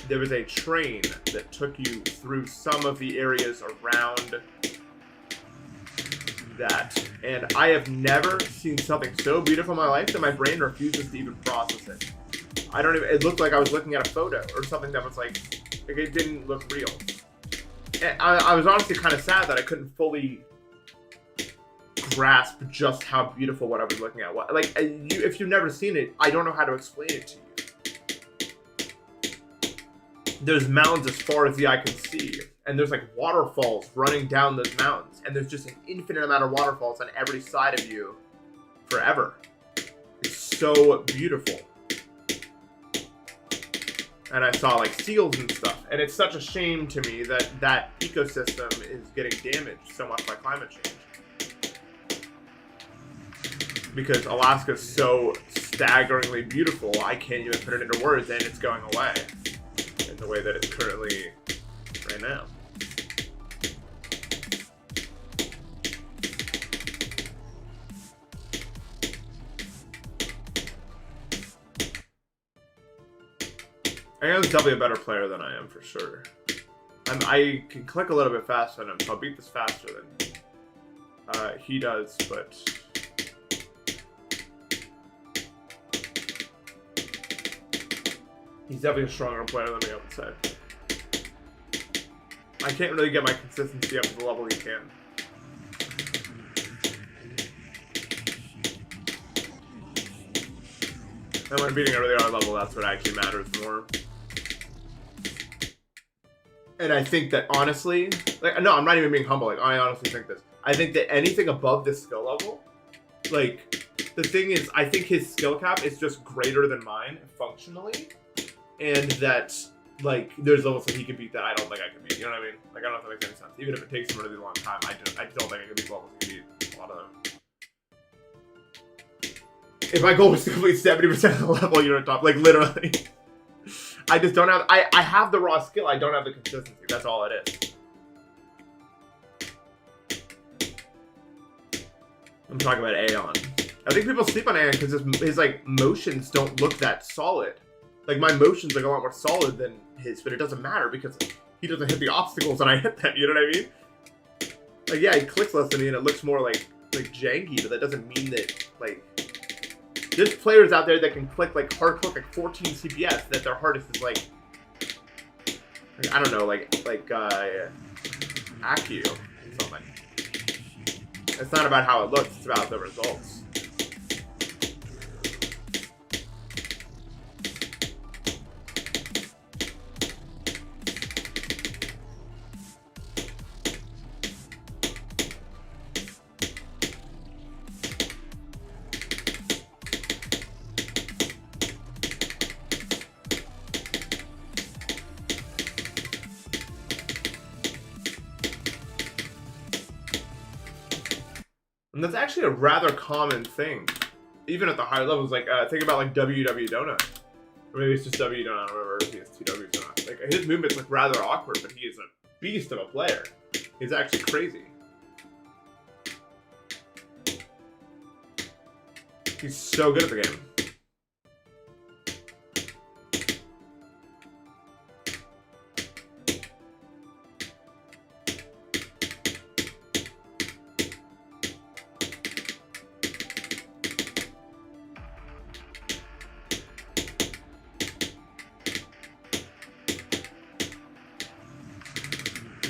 Speaker 1: there was a train that took you through some of the areas around that. And I have never seen something so beautiful in my life that my brain refuses to even process it. It looked like I was looking at a photo or something that was like it didn't look real. And I was honestly kind of sad that I couldn't fully grasp just how beautiful what I was looking at was. Like, if you've never seen it, I don't know how to explain it to you. There's mountains as far as the eye can see, and there's like waterfalls running down those mountains, and there's just an infinite amount of waterfalls on every side of you forever. It's so beautiful. And I saw like seals and stuff, and it's such a shame to me that that ecosystem is getting damaged so much by climate change. Because Alaska's so staggeringly beautiful, I can't even put it into words, and it's going away. in the way that it's currently right now. Aaron's definitely a better player than I am, for sure. I can click a little bit faster than him, so I'll beat this faster than he does, but... He's definitely a stronger player than me, I would say. I can't really get my consistency up to the level he can. And when beating a really hard level, that's what actually matters more. And I think that honestly, like, no, I'm not even being humble. Like, I honestly think this. I think that anything above this skill level, like, the thing is, I think his skill cap is just greater than mine functionally, and that, like, there's levels that he can beat that I don't think I can beat. You know what I mean? Like, I don't know if that makes any sense. Even if it takes him a really long time, I don't think I can beat levels he can beat a lot of them. If my goal was to complete 70% of the level, you're at top. Like, literally. I just don't have... I have the raw skill. I don't have the consistency. That's all it is. I'm talking about Aeon. I think people sleep on Aeon because his, like, motions don't look that solid. Like, my motions look a lot more solid than his, but it doesn't matter because he doesn't hit the obstacles and I hit them. You know what I mean? Like, yeah, he clicks less than me and it looks more, like janky, but that doesn't mean that, like... There's players out there that can click, like, hard click, like, 14 CPS, that their hardest is, like I don't know, like, Accu or something. It's not about how it looks, it's about the results. And that's actually a rather common thing, even at the higher levels. Like, think about, like, WW Donut. Or maybe it's just W Donut, I don't remember if he has two W's or not. Like, his movements look rather awkward, but he is a beast of a player. He's actually crazy. He's so good at the game.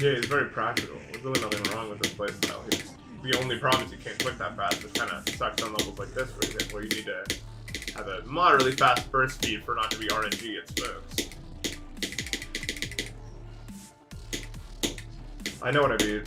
Speaker 1: Yeah, he's very practical. There's really nothing wrong with this playstyle. The only problem is you can't click that fast. It kind of sucks on levels like this, for example, where you need to have a moderately fast burst speed for not to be RNG at smokes. I know what I mean.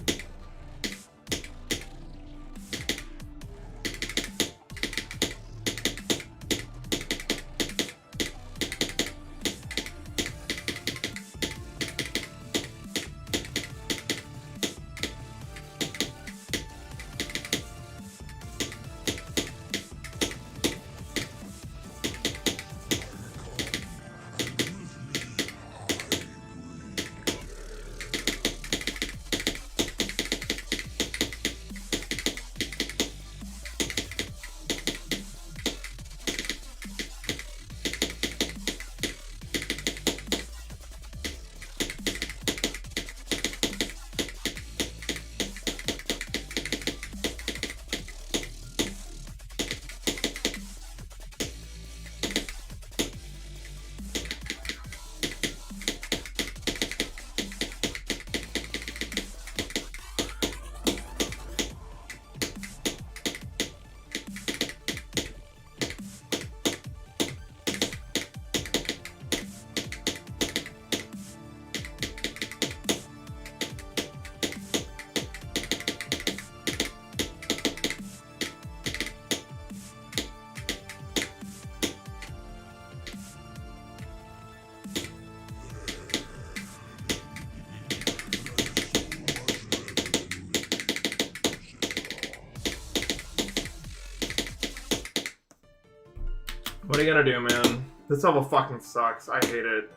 Speaker 1: What are you gonna do, man? This level fucking sucks. I hate it.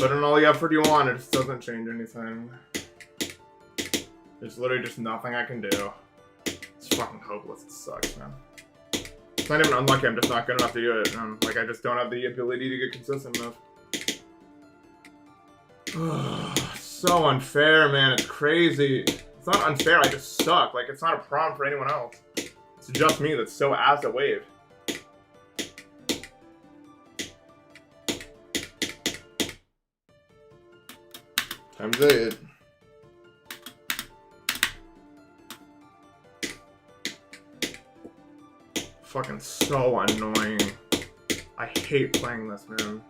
Speaker 2: Put in all the effort you want, it just doesn't change anything. There's literally just nothing I can do. It's fucking hopeless. It sucks, man. It's not even unlucky, I'm just not good enough to do it. Like, I just don't have the ability to get consistent enough. So unfair, man. It's crazy. It's not unfair, I just suck. Like, it's not a problem for anyone else. It's just me that's so ass at wave. Times 8. Fucking so annoying. I hate playing this, man.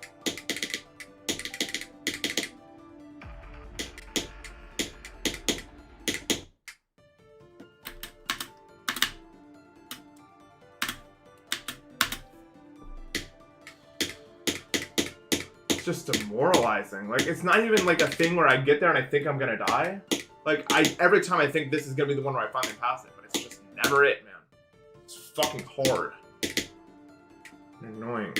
Speaker 2: It's just demoralizing. Like, it's not even like a thing where I get there and I think I'm gonna die. Like, every time I think this is gonna be the one where I finally pass it, but it's just never it, man. It's fucking hard. And annoying.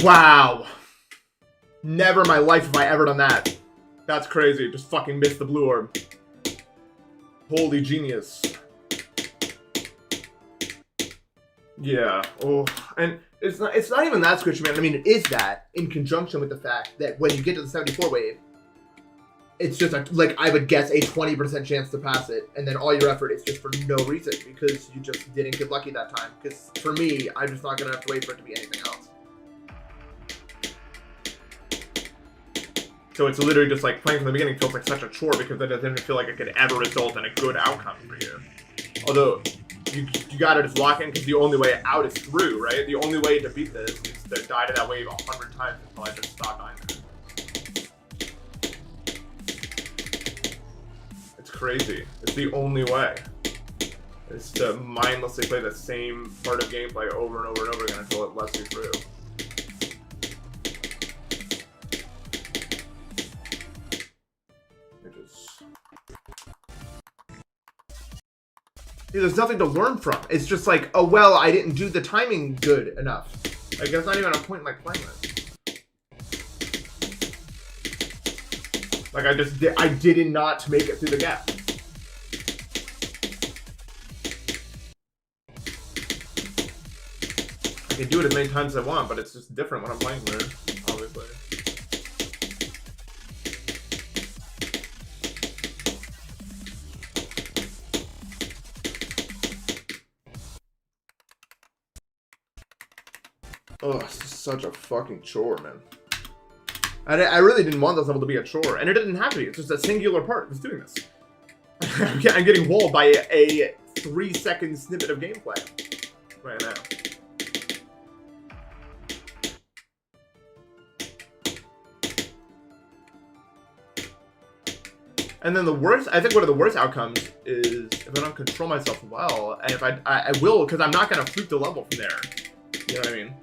Speaker 2: Wow. Never in my life have I ever done that. That's crazy. Just fucking missed the blue orb. Holy genius. Yeah. Oh, and it's not even that squishy, man. I mean, it is that in conjunction with the fact that when you get to the 74 wave, it's just like I would guess a 20% chance to pass it, and then all your effort is just for no reason because you just didn't get lucky that time. Because for me, I'm just not gonna have to wait for it to be anything else. So it's literally just like playing from the beginning feels like such a chore because it doesn't feel like it could ever result in a good outcome for you. Although, you gotta just lock in because the only way out is through, right? The only way to beat this is to die to that wave 100 times until I just stop dying there. It's crazy. It's the only way. It's to mindlessly play the same part of gameplay over and over and over again until it lets you through. There's nothing to learn from. It's just like, oh well, I didn't do the timing good enough. Like, there's not even a point in like playing this. Like, I did not make it through the gap. I can do it as many times as I want, but it's just different when I'm playing there, obviously. Oh, this is such a fucking chore, man. I really didn't want this level to be a chore, and it didn't have to be. It's just a singular part that's doing this. I'm getting walled by a 3-second snippet of gameplay right now. And then the worst, I think one of the worst outcomes is if I don't control myself well, and if I will, because I'm not going to fluke the level from there. You know what I mean?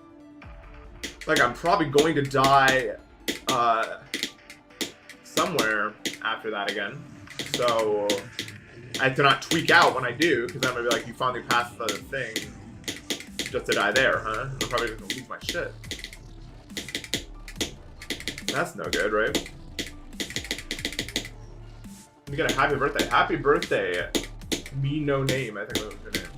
Speaker 2: Like, I'm probably going to die somewhere after that again. So I have to not tweak out when I do, because I'm going to be like, you finally passed the thing just to die there, huh? I'm probably just going to lose my shit. That's no good, right? You get a happy birthday. Happy birthday, me no name, I think that was her name.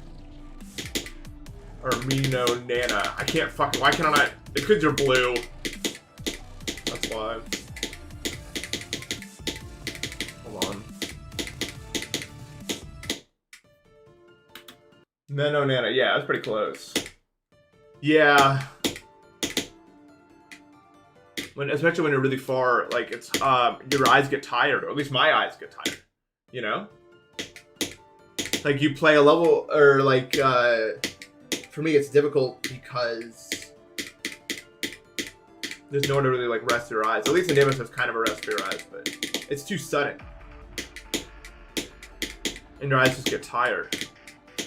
Speaker 2: Or me no Nana. I can't fucking, why can't I not? It's because you're blue. That's why. Hold on. No, Nana. Yeah, that's pretty close. Yeah. Especially when you're really far, like it's your eyes get tired, or at least my eyes get tired. You know? Like you play a level, or like for me it's difficult because there's no one to really like rest your eyes. At least in Deimos there's kind of a rest for your eyes, but it's too sudden. And your eyes just get tired.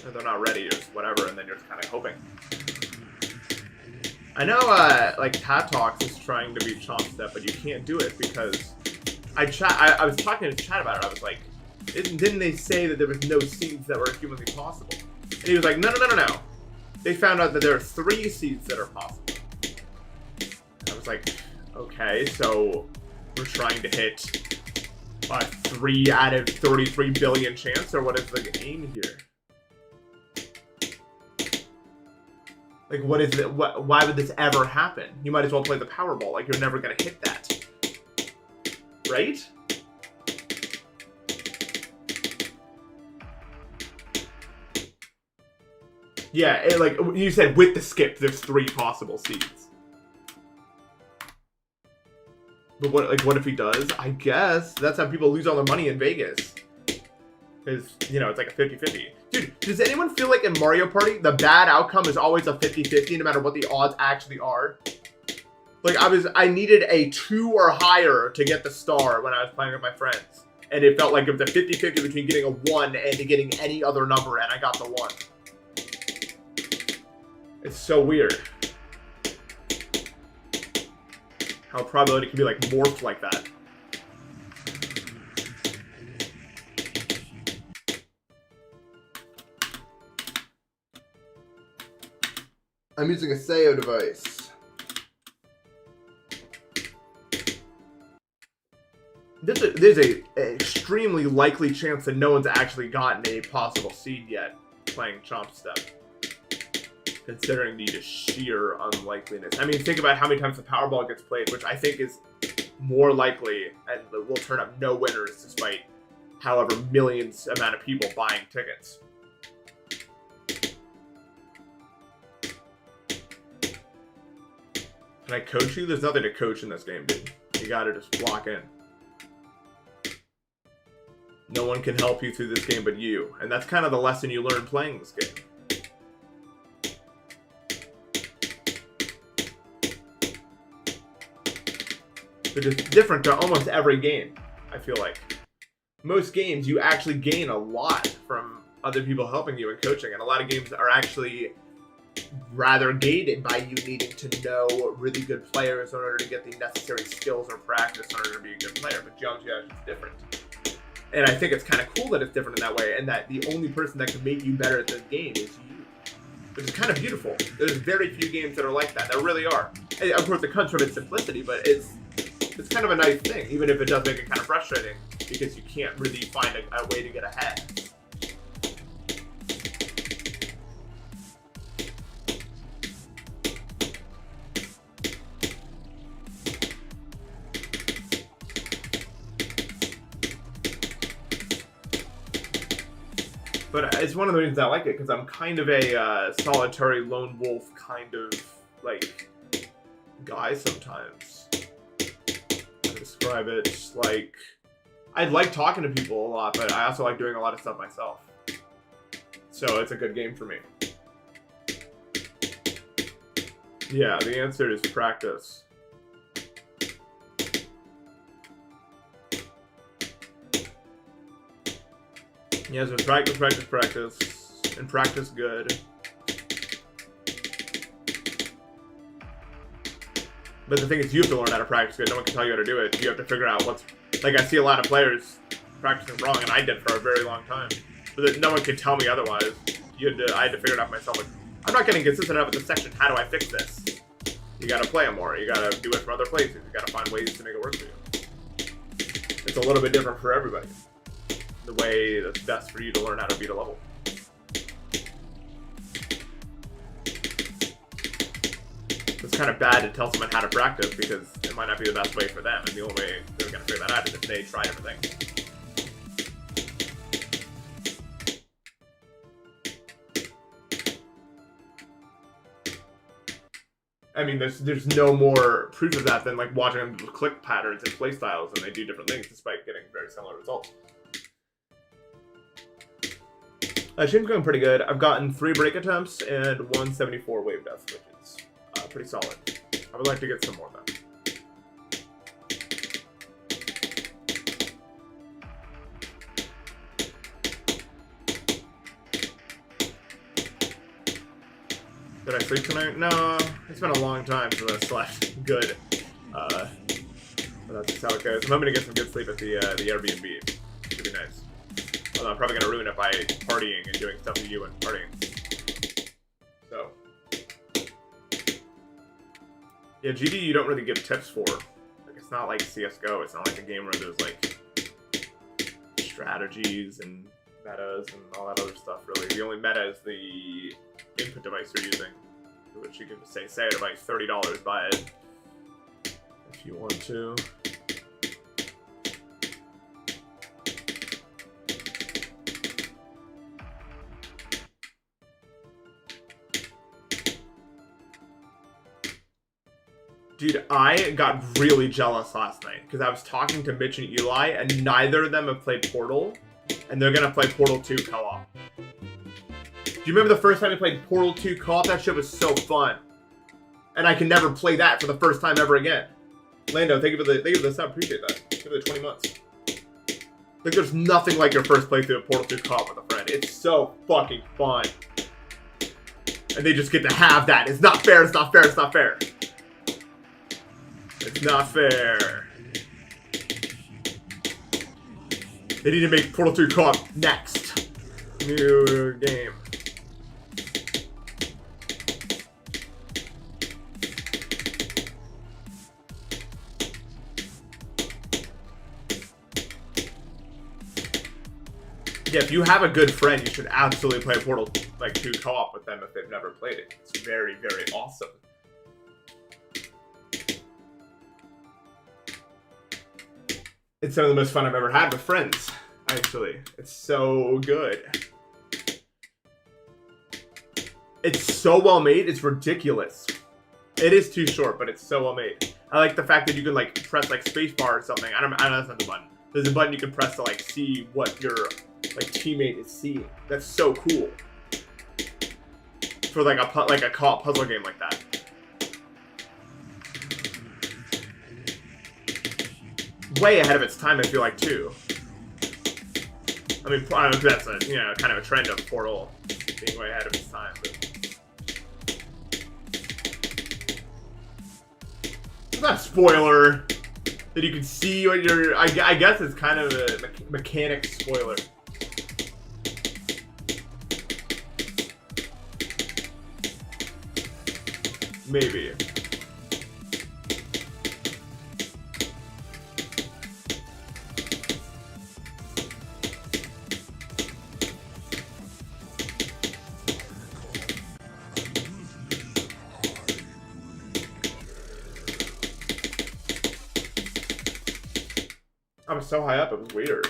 Speaker 2: Or they're not ready or whatever, and then you're just kind of hoping. I know like Tat Talks is trying to beat Chomp Step, but you can't do it because I was talking to Chat about it. I was like, didn't they say that there was no seeds that were humanly possible? And he was like, no. They found out that there are 3 seeds that are possible. And I was like, okay, so we're trying to hit a 3 out of 33 billion chance, or what is the aim here? Like, what is it? Why would this ever happen? You might as well play the Powerball. Like, you're never gonna hit that, right? Yeah, like you said, with the skip, there's 3 possible seeds. But what if he does? I guess that's how people lose all their money in Vegas. Because, you know, it's like a 50-50. Dude, does anyone feel like in Mario Party, the bad outcome is always a 50-50 no matter what the odds actually are? Like, I needed a 2 or higher to get the star when I was playing with my friends. And it felt like it was a 50-50 between getting a 1 and getting any other number, and I got the 1. It's so weird. How probability can be, like, morphed like that. I'm using a SEO device. There's a extremely likely chance that no one's actually gotten a possible seed yet playing Chomp Step. Considering the sheer unlikeliness. I mean, think about how many times the Powerball gets played, which I think is more likely and will turn up no winners despite however millions amount of people buying tickets. Can I coach you? There's nothing to coach in this game, dude. You gotta just block in. No one can help you through this game but you. And that's kind of the lesson you learn playing this game. Which is different to almost every game, I feel like. Most games, you actually gain a lot from other people helping you and coaching. And a lot of games are actually rather gated by you needing to know really good players in order to get the necessary skills or practice in order to be a good player. But Geometry Dash is different. And I think it's kind of cool that it's different in that way, and that the only person that can make you better at this game is you. Which is kind of beautiful. There's very few games that are like that. There really are. And of course, it comes from its simplicity, but it's kind of a nice thing, even if it does make it kind of frustrating, because you can't really find a way to get ahead. But it's one of the reasons I like it, because I'm kind of a solitary lone wolf kind of, like, guy sometimes. I describe it like, I like talking to people a lot, but I also like doing a lot of stuff myself. So it's a good game for me. Yeah, the answer is practice. Yeah, so practice, and practice good. But the thing is, you have to learn how to practice good. No one can tell you how to do it. You have to figure out what's... Like, I see a lot of players practicing wrong, and I did for a very long time. But no one can tell me otherwise. I had to figure it out myself. Like, I'm not getting consistent enough with this section. How do I fix this? You gotta play it more. You gotta do it from other places. You gotta find ways to make it work for you. It's a little bit different for everybody. The way that's best for you to learn how to beat a level. It's kind of bad to tell someone how to practice because it might not be the best way for them, and the only way they're going to figure that out is if they try different things. I mean, there's no more proof of that than like watching them click patterns and play styles, and they do different things despite getting very similar results. Stream's going pretty good. I've gotten 3 break attempts and 174 wave deaths, which is pretty solid. I would like to get some more though. Did I sleep tonight? No, it's been a long time since I slept good. But that's just how it goes. I'm hoping to get some good sleep at the Airbnb. Should be nice. Although I'm probably gonna ruin it by partying and doing stuff with you and partying. So, yeah, GD you don't really give tips for. Like it's not like CS:GO. It's not like a game where there's like strategies and metas and all that other stuff. Really, the only meta is the input device you're using, which you can just say a device, $30, buy it if you want to. Dude, I got really jealous last night because I was talking to Mitch and Eli, and neither of them have played Portal, and they're gonna play Portal 2 co-op. Do you remember the first time we played Portal 2 co-op? That shit was so fun. And I can never play that for the first time ever again. Lando, thank you for the sub. Appreciate that. Thank you for the 20 months. Like, there's nothing like your first playthrough of Portal 2 co-op with a friend. It's so fucking fun. And they just get to have that. It's not fair, it's not fair, it's not fair. It's not fair. They need to make Portal 2 co-op next. New game. Yeah, if you have a good friend, you should absolutely play Portal 2 co-op with them if they've never played it. It's very, very awesome. It's some of the most fun I've ever had with friends, actually. It's so good. It's so well made, it's ridiculous. It is too short, but it's so well made. I like the fact that you can like press like spacebar or something. I don't know, that's not the button. There's a button you can press to like see what your like teammate is seeing. That's so cool. For like a co-op puzzle game like that. Way ahead of its time, I feel like, too. I mean, I don't know if that's a, you know, kind of a trend of Portal being way ahead of its time, but it's not a spoiler that you can see what you're. I guess it's kind of a mechanic spoiler. Maybe. I was so high up, it was weird.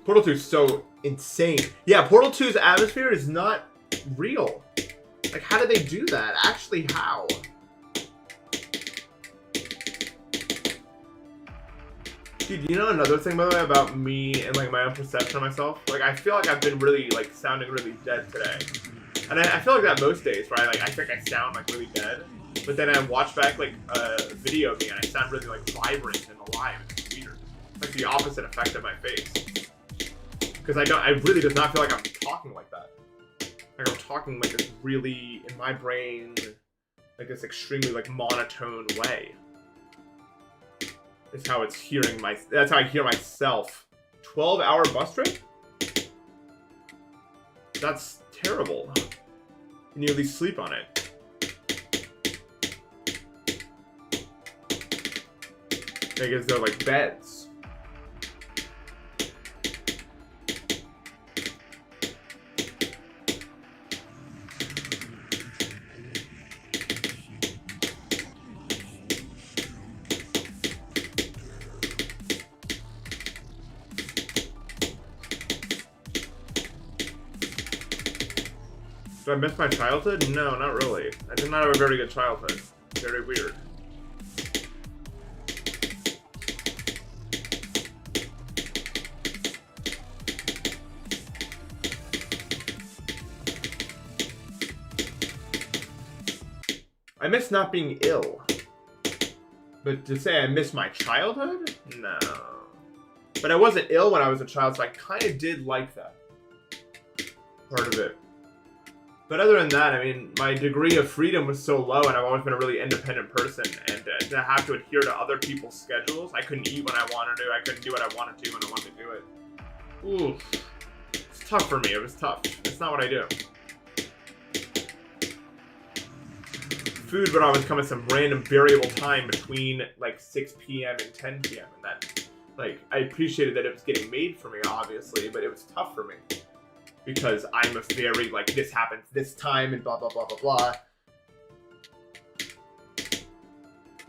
Speaker 2: Portal 2 is so insane. Yeah, Portal 2's atmosphere is not real. Like, how did they do that? Actually, how? Dude, you know another thing, by the way, about me and, like, my own perception of myself? Like, I feel like I've been really, like, sounding really dead today. And I feel like that most days, right? Like, I think I sound, like, really dead. But then I watch back, like, a video of me, and I sound really, like, vibrant and alive. It's weird. Like, the opposite effect of my face. Because I really does not feel like I'm talking like that. Like, I'm talking, like, this really, in my brain, like, this extremely, like, monotone way. Is how it's hearing that's how I hear myself. 12-hour bus trip? That's terrible. You need to at least sleep on it. I guess they're like beds.
Speaker 1: Did I miss my childhood? No, not really. I did not have a very good childhood. Very weird. I miss not being ill. But to say I miss my childhood? No. But I wasn't ill when I was a child, so I kind of did like that part of it. But other than that, I mean, my degree of freedom was so low, and I've always been a really independent person, and to have to adhere to other people's schedules, I couldn't eat when I wanted to, I couldn't do what I wanted to when I wanted to do it. Ooh. It's tough for me, it was tough. It's not what I do. Food would always come at some random variable time between like 6 p.m. and 10 p.m. and that, like, I appreciated that it was getting made for me, obviously, but it was tough for me because I'm a very, like, this happens this time and blah blah blah blah blah,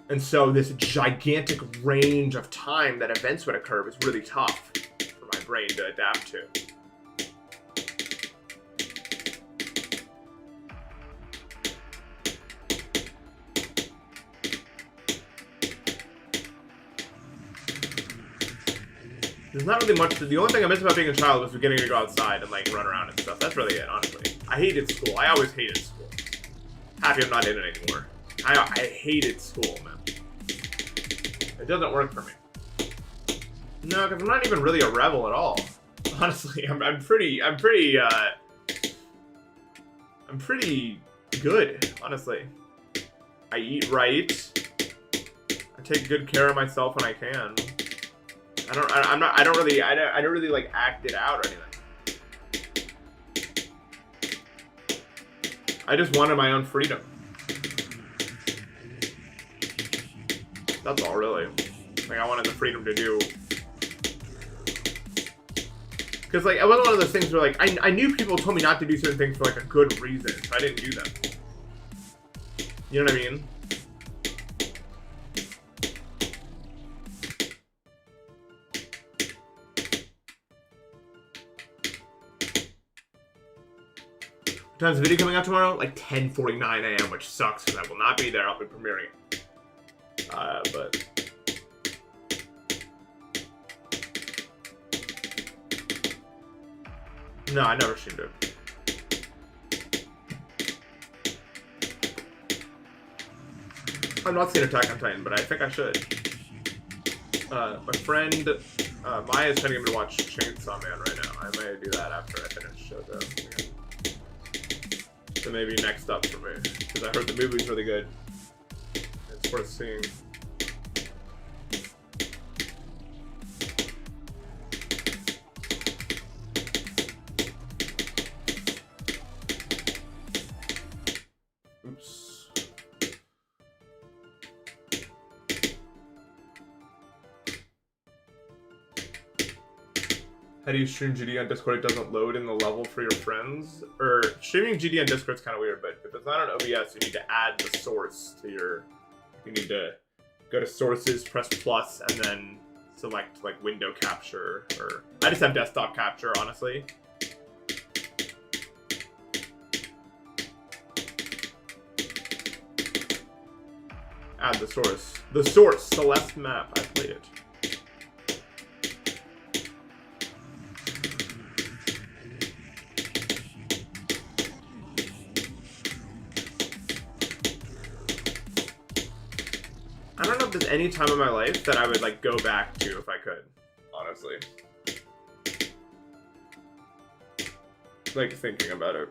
Speaker 1: and so this gigantic range of time that events would occur was really tough for my brain to adapt to. There's not really much. The only thing I miss about being a child was getting to go outside and like run around and stuff. That's really it, honestly. I hated school. I always hated school. Happy I'm not in it anymore. I hated school, man. It doesn't work for me. No, because I'm not even really a rebel at all. Honestly, I'm pretty good. Honestly, I eat right. I take good care of myself when I can. I don't really like act it out or anything. I just wanted my own freedom. That's all, really. Like, I wanted the freedom to do. Because, like, it wasn't one of those things where, like, I knew people told me not to do certain things for, like, a good reason, so I didn't do them. You know what I mean? What time's the video coming out tomorrow? Like 10:49 a.m., which sucks because I will not be there. I'll be premiering it. But no, I never streamed it. I've not seen Attack on Titan, but I think I should. My friend Maya's trying to get me to watch Chainsaw Man right now. I may do that after I finish Shoto. Yeah. So maybe next up for me, because I heard the movie's really good. It's worth seeing. Oops. How do you stream GD on Discord? It doesn't load in the level for your friends? Or streaming GD on Discord's kind of weird, but if it's not on OBS, you need to add the source to your. You need to go to sources, press plus, and then select like window capture. Or I just have desktop capture, honestly. Add the source. The source, Celeste map. I played it. I don't know if there's any time in my life that I would like go back to if I could, honestly. Like thinking about it.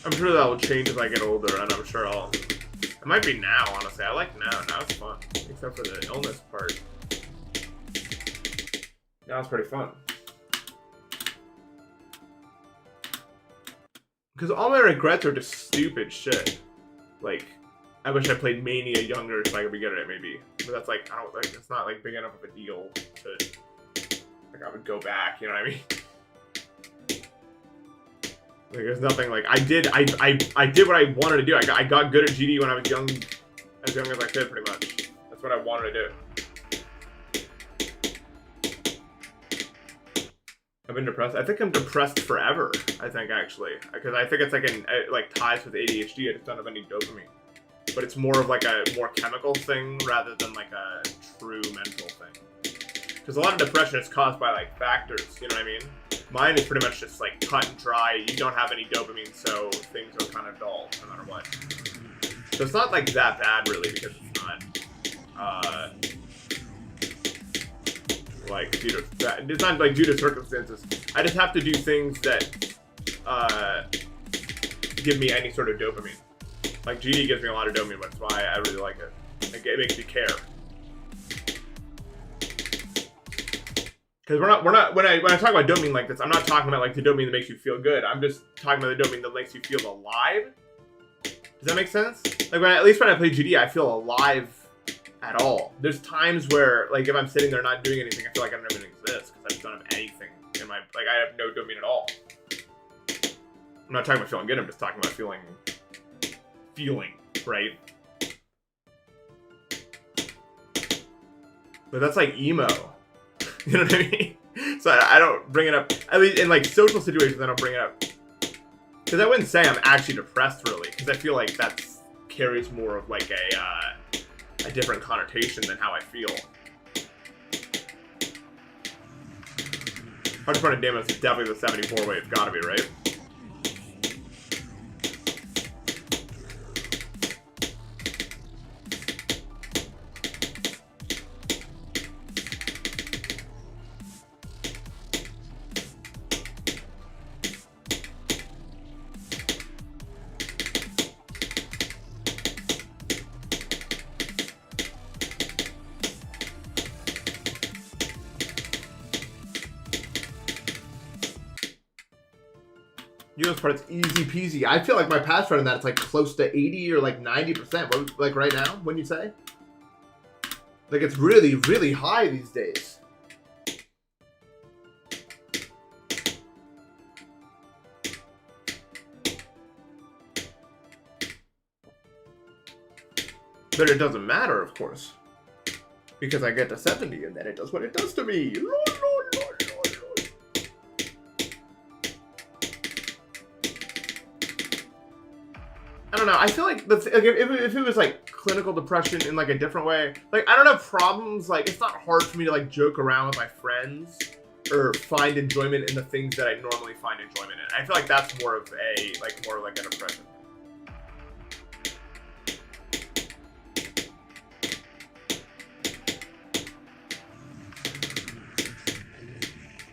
Speaker 1: I'm sure that will change as I get older, and I'm sure I'll... It might be now, honestly. I like now. Now it's fun. Except for the illness part. Now it's pretty fun. Because all my regrets are just stupid shit. Like, I wish I played Mania younger so I could be good at it, maybe. But that's like, I don't like, it's not like big enough of a deal to
Speaker 2: like I would go back. You know what I mean? Like, there's nothing like I did what I wanted to do. I got good at GD when I was young, as I could, pretty much. That's what I wanted to do. I've been depressed. I think I'm depressed forever. I think actually, because I think it's like like ties with ADHD. I just don't have any dopamine, but it's more of like a more chemical thing rather than like a true mental thing. Because a lot of depression is caused by like factors. You know what I mean? Mine is pretty much just like cut and dry. You don't have any dopamine, so things are kind of dull no matter what. So it's not like that bad really, because it's not like due to that. It's not like due to circumstances. I just have to do things that give me any sort of dopamine. Like GD gives me a lot of dopamine, but that's why I really like it. Like, it makes me care. Because we're not when I talk about dopamine like this, I'm not talking about like the dopamine that makes you feel good. I'm just talking about the dopamine that makes you feel alive. Does that make sense? Like at least when I play GD, I feel alive at all. There's times where like if I'm sitting there not doing anything, I feel like I don't even exist because I just don't have anything in my like I have no dopamine at all. I'm not talking about feeling good. I'm just talking about feeling, right? But that's like emo. You know what I mean? So I don't bring it up. At least in like social situations, I don't bring it up. Because I wouldn't say I'm actually depressed, really. Because I feel like that carries more of like a different connotation than how I feel. ItzHybrid Deimos is definitely the 74 wave. Gotta be, right? US part, it's easy peasy. I feel like my pass rate on that, it's like close to 80 or like 90%. Like right now, wouldn't you say? Like it's really, really high these days. But it doesn't matter, of course. Because I get to 70 and then it does what it does to me. I don't know. I feel like if it was like clinical depression in like a different way, like I don't have problems. Like it's not hard for me to like joke around with my friends or find enjoyment in the things that I normally find enjoyment in. I feel like that's more of a depression.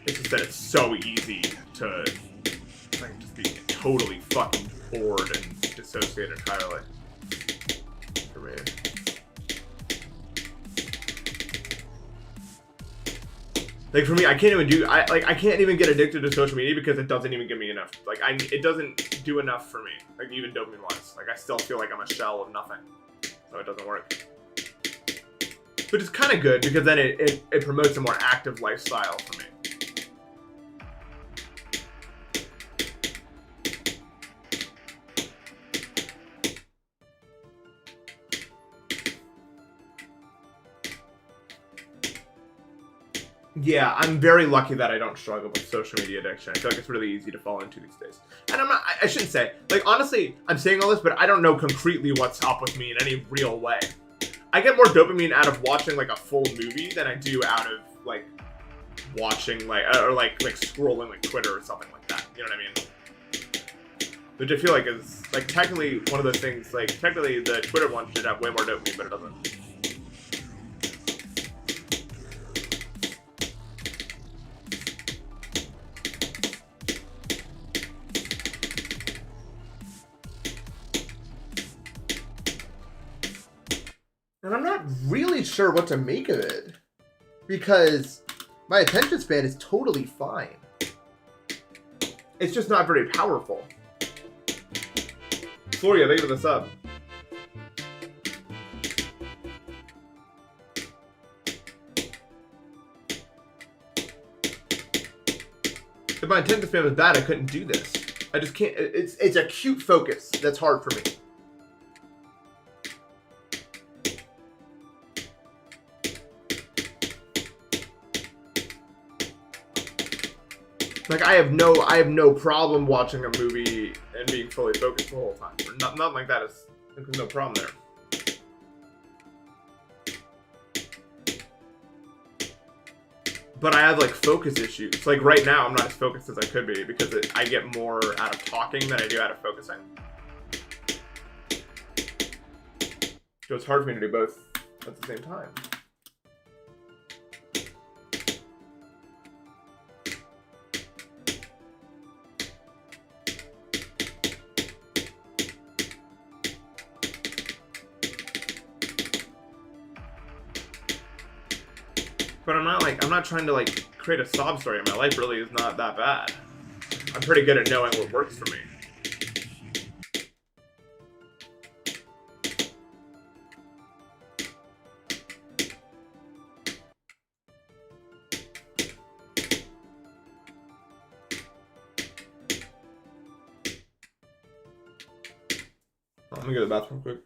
Speaker 2: It's just that it's so easy to like just be totally fucking bored and dissociate entirely. For me. Like for me, I can't even get addicted to social media because it doesn't even give me enough. Like it doesn't do enough for me. Like even dopamine wise. Like I still feel like I'm a shell of nothing. So it doesn't work. But it's kind of good because then it promotes a more active lifestyle for me. Yeah, I'm very lucky that I don't struggle with social media addiction. I feel like it's really easy to fall into these days. And I shouldn't say, like, honestly, I'm saying all this, but I don't know concretely what's up with me in any real way. I get more dopamine out of watching, like, a full movie than I do out of, like, watching, like, or, like scrolling, like, Twitter or something like that. You know what I mean? Which I feel like is, like, technically one of those things, like, technically the Twitter one should have way more dopamine, but it doesn't. And I'm not really sure what to make of it, because my attention span is totally fine. It's just not very powerful. Floria, thank you for the sub. If my attention span was bad, I couldn't do this. I just can't. It's acute focus that's hard for me. Like I have no problem watching a movie and being fully focused the whole time. Or nothing like that. There's no problem there. But I have like focus issues. Like right now, I'm not as focused as I could be because I get more out of talking than I do out of focusing. So it's hard for me to do both at the same time. But I'm not trying to like create a sob story. My life really is not that bad. I'm pretty good at knowing what works for me. Let me go to the bathroom quick.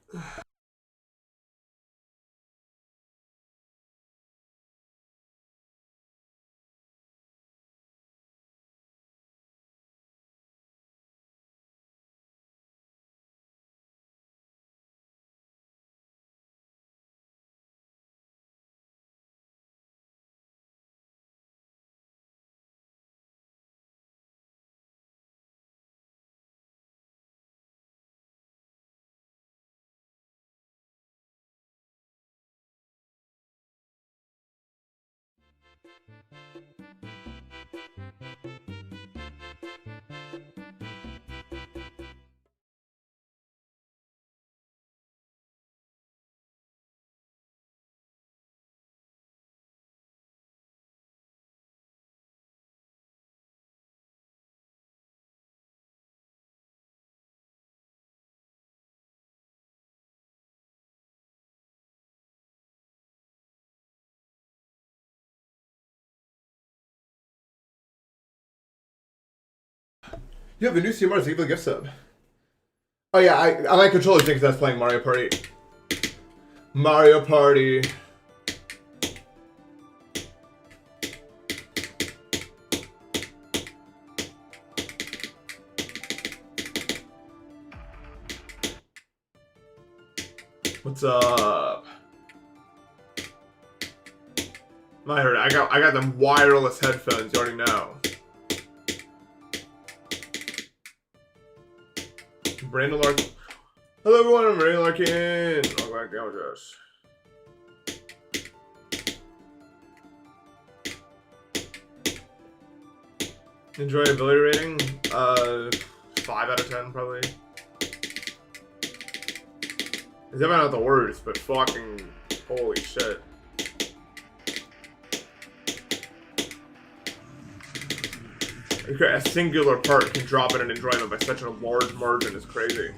Speaker 2: You have the new CMR Evil gift sub. Oh yeah, I like controller things that's playing Mario Party. Mario Party. What's up? I heard it. I got them wireless headphones. You already know. Brandon Larkin. Hello everyone, I'm Brandon Larkin. Welcome back to Outros. Enjoyability rating? 5 out of 10 probably. It's definitely not the worst, but fucking holy shit. A singular part can drop in an enjoyment by such a large margin is crazy.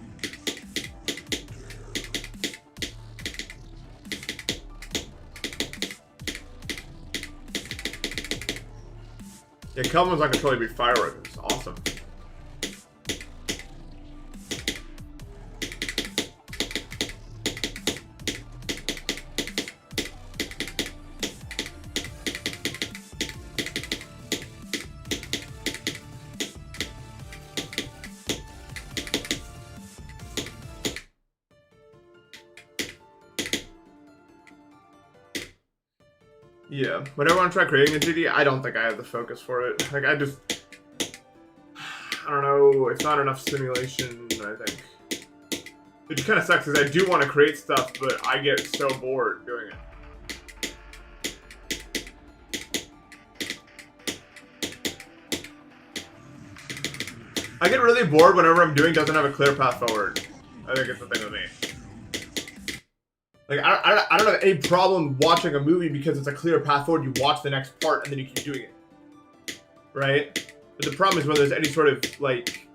Speaker 2: Yeah, Kelvin's not gonna totally be fireworks. It's awesome. Yeah, whenever I try creating a GD, I don't think I have the focus for it. Like, I don't know, it's not enough simulation, I think. It just kind of sucks, because I do want to create stuff, but I get so bored doing it. I get really bored whenever I'm doing doesn't have a clear path forward. I think it's the thing with me. Like, I don't have any problem watching a movie because it's a clear path forward. You watch the next part and then you keep doing it. Right? But the problem is when there's any sort of, like,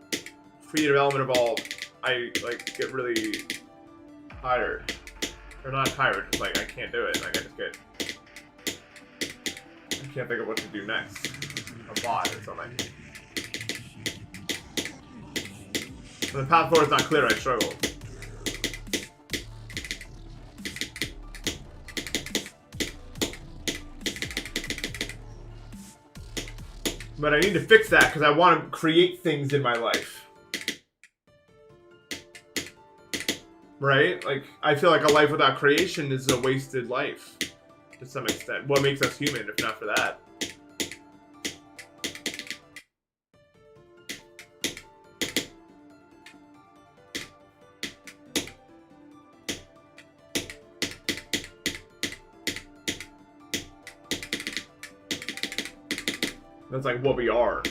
Speaker 2: creative element involved, I, like, get really tired. Or not tired, just, like, I can't do it. Like, I can't think of what to do next. A bot or something.
Speaker 1: When the path forward is not clear, I struggle. But I need to fix that because I want to create things in my life. Right? Like, I feel like a life without creation is a wasted life. To some extent. What makes us human, if not for that? That's like what we are.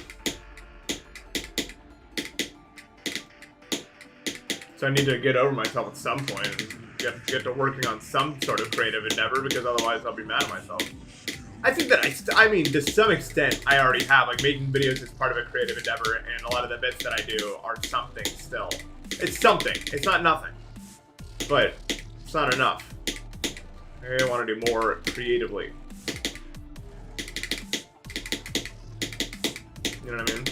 Speaker 1: So I need to get over myself at some point and get to working on some sort of creative endeavor, because otherwise I'll be mad at myself. I think that I mean, to some extent, I already have. Like, making videos is part of a creative endeavor, and a lot of the bits that I do are something still. It's something. It's not nothing. But it's not enough. I want to do more creatively. You know what I mean?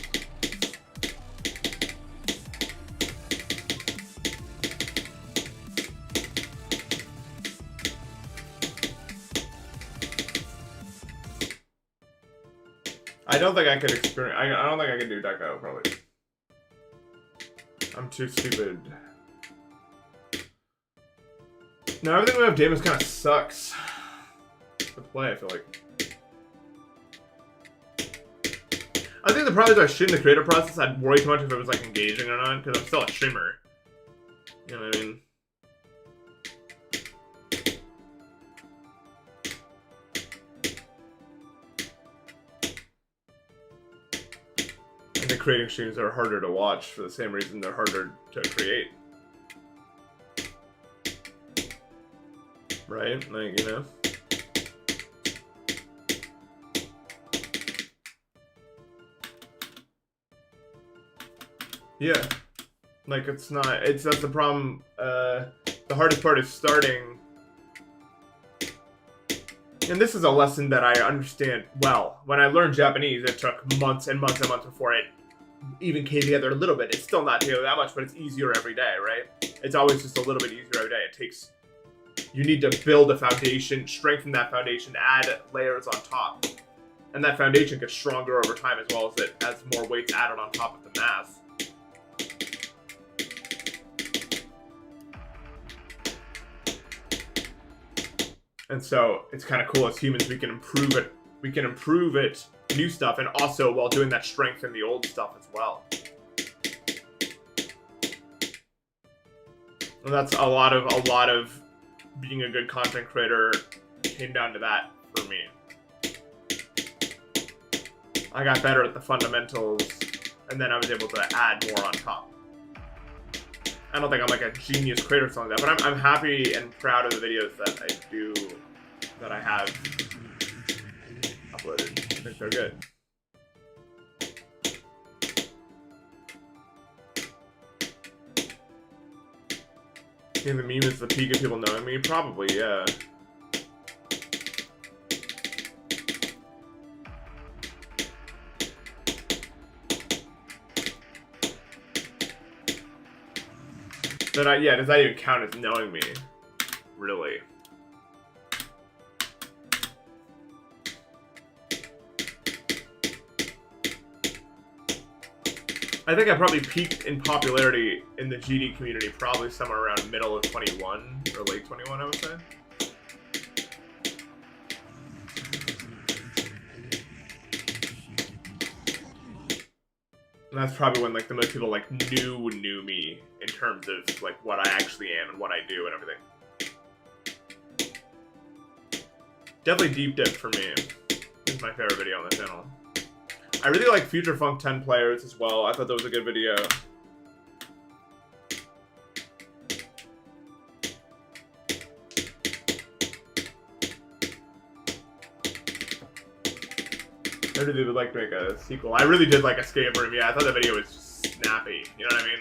Speaker 1: I don't think I could experience. I don't think I could do Deco, probably. I'm too stupid. No, everything we have Deimos kind of sucks to play, I feel like. I think the problem is I shouldn't the creative process. I'd worry too much if it was like engaging or not, because I'm still a streamer. You know what I mean? I think creating streams are harder to watch for the same reason they're harder to create. Right? Like, you know? Yeah. Like, it's not, that's the problem. The hardest part is starting. And this is a lesson that I understand well. When I learned Japanese, it took months and months and months before it even came together a little bit. It's still not together that much, but it's easier every day, right? It's always just a little bit easier every day. It takes, you need to build a foundation, strengthen that foundation, add layers on top. And that foundation gets stronger over time, as well as it has more weights added on top of the mass. And so it's kind of cool as humans, we can improve it. We can improve it, new stuff, and also while doing that strengthen the old stuff as well. And that's a lot of being a good content creator came down to that for me. I got better at the fundamentals, and then I was able to add more on top. I don't think I'm like a genius creator or something like that, but I'm happy and proud of the videos that I do, that I have uploaded. I think they're good. I think the meme is the peak of people knowing me? Probably, yeah. Yeah, does that even count as knowing me? Really? I think I probably peaked in popularity in the GD community probably somewhere around middle of 21 or late 21, I would say. And that's probably when like the most people like knew me in terms of like what I actually am and what I do and everything. Definitely deep dip for me. This is my favorite video on the channel. I really like Future Funk 10 players as well. I thought that was a good video. I really would like to make a sequel. I really did like Escape Room. Yeah, I thought that video was just snappy. You know what I mean?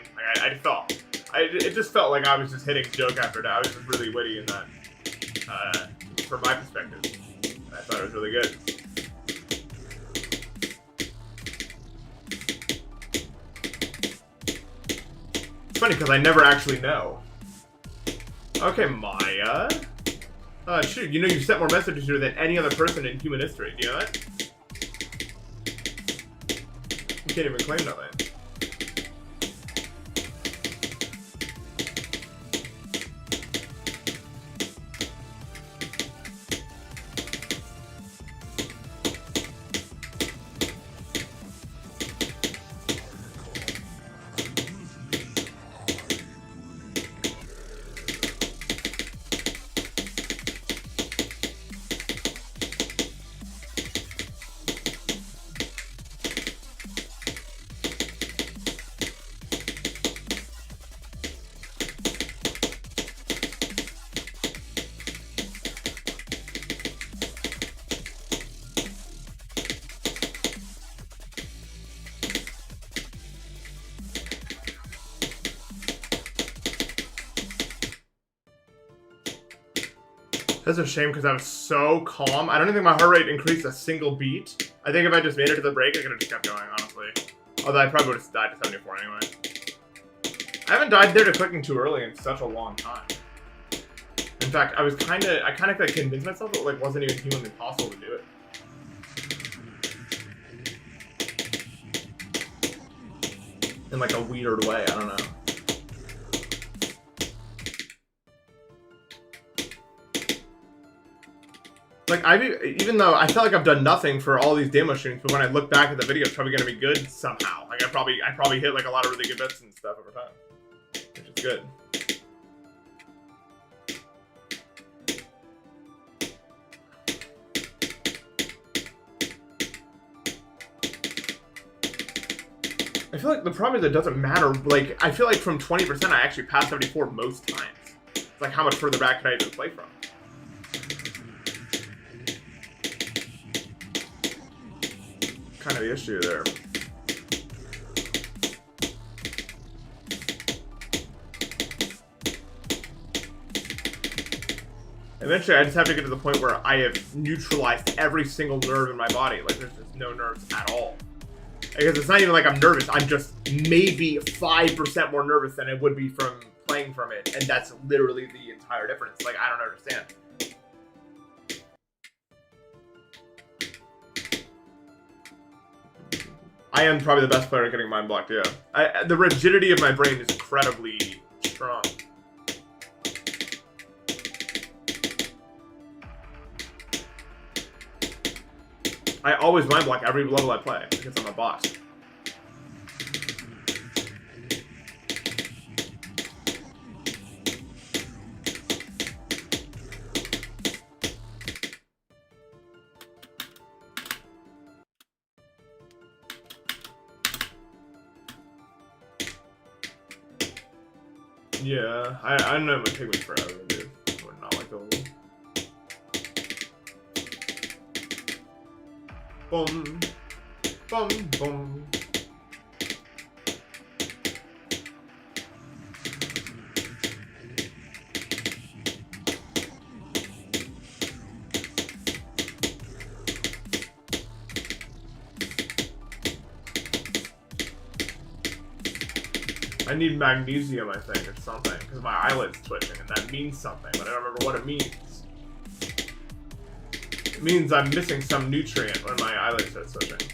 Speaker 1: Like, it just felt like I was just hitting joke after that. I was just really witty in that, from my perspective. I thought it was really good. funny because I never actually know. Okay, Maya. Shoot, you know you've sent more messages here than any other person in human history. Do you know that? You can't even claim nothing. That's a shame because I was so calm. I don't even think my heart rate increased a single beat. I think if I just made it to the break, I could have just kept going, honestly. Although I probably would have died to 74 anyway. I haven't died there to clicking too early in such a long time. In fact, I kind of like convinced myself it like wasn't even humanly possible to do it. In like a weird way, I don't know. Like, even though I felt like I've done nothing for all these demo streams, but when I look back at the video, it's probably going to be good somehow. Like, I probably hit, like, a lot of really good bits and stuff over time. Which is good. I feel like the problem is it doesn't matter. Like, I feel like from 20%, I actually passed 74 most times. It's like, how much further back can I even play from? Kind of the issue there. Eventually, I just have to get to the point where I have neutralized every single nerve in my body. Like, there's just no nerves at all. Because it's not even like I'm nervous. I'm just maybe 5% more nervous than it would be from playing from it. And that's literally the entire difference. Like, I don't understand. I am probably the best player at getting mind blocked, yeah. The rigidity of my brain is incredibly strong. I always mind block every level I play because I'm a boss. Yeah, I know it would take me forever, dude. I would not like the level. Boom. Boom, boom. I need magnesium, I think, or something, because my eyelid's twitching, and that means something, but I don't remember what it means. It means I'm missing some nutrient when my eyelids start twitching.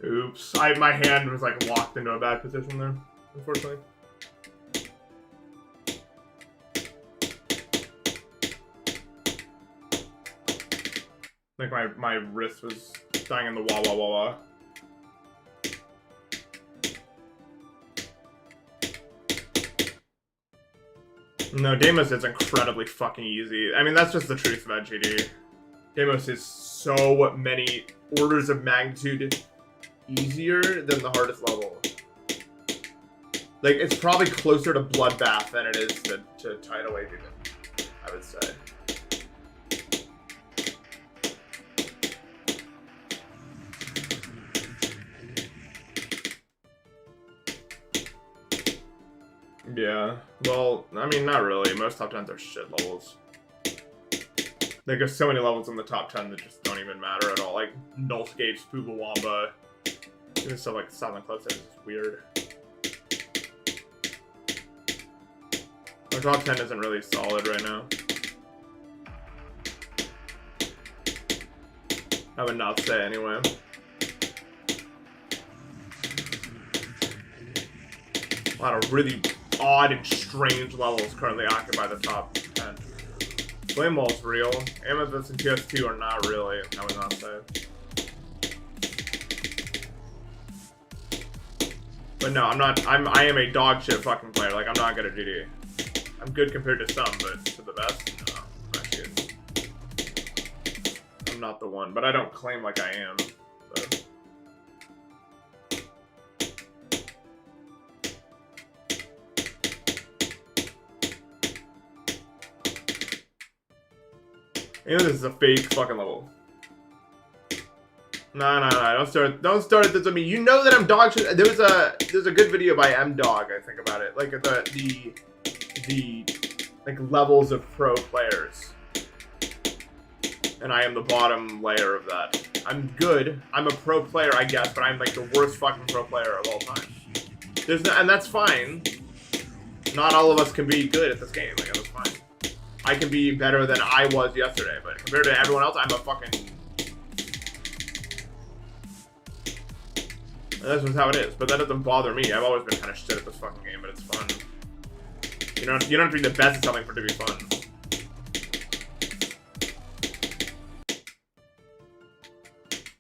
Speaker 1: Oops. My hand was like locked into a bad position there, unfortunately. Like my wrist was dying in the wah wah wah wah. No, Deimos is incredibly fucking easy. I mean, that's just the truth about GD.
Speaker 2: Deimos is so many orders of magnitude easier than the hardest level. Like, it's probably closer to Bloodbath than it is to Tidal Wave even, I would say. Yeah, well, I mean, not really. Most top 10s are shit levels. Like, there's so many levels in the top 10 that just don't even matter at all. Like, Nullscape, Spoobawamba, even stuff like Silent Cliffs is just weird. Our top 10 isn't really solid right now. I would not say anyway. A lot of really odd and strange levels currently occupy the top 10. Flame Wall's real. Amethyst and PS2 are not really, I would not say. But no, I am a dog shit fucking player. Like, I'm not good at GD. I'm good compared to some, but to the best, no, I'm not good. I'm not the one, but I don't claim like I am. So. You know, this is a fake fucking level. No, don't start this with me. You know that I'm dog shit. There's a good video by M-Dog, I think, about it. Like the like levels of pro players. And I am the bottom layer of that. I'm good. I'm a pro player, I guess, but I'm like the worst fucking pro player of all time. And that's fine. Not all of us can be good at this game. Like, that's fine. I can be better than I was yesterday, but compared to everyone else, I'm a fucking... That's just how it is, but that doesn't bother me. I've always been kind of shit at this fucking game, but it's fun. You don't have to be the best at something for it to be fun.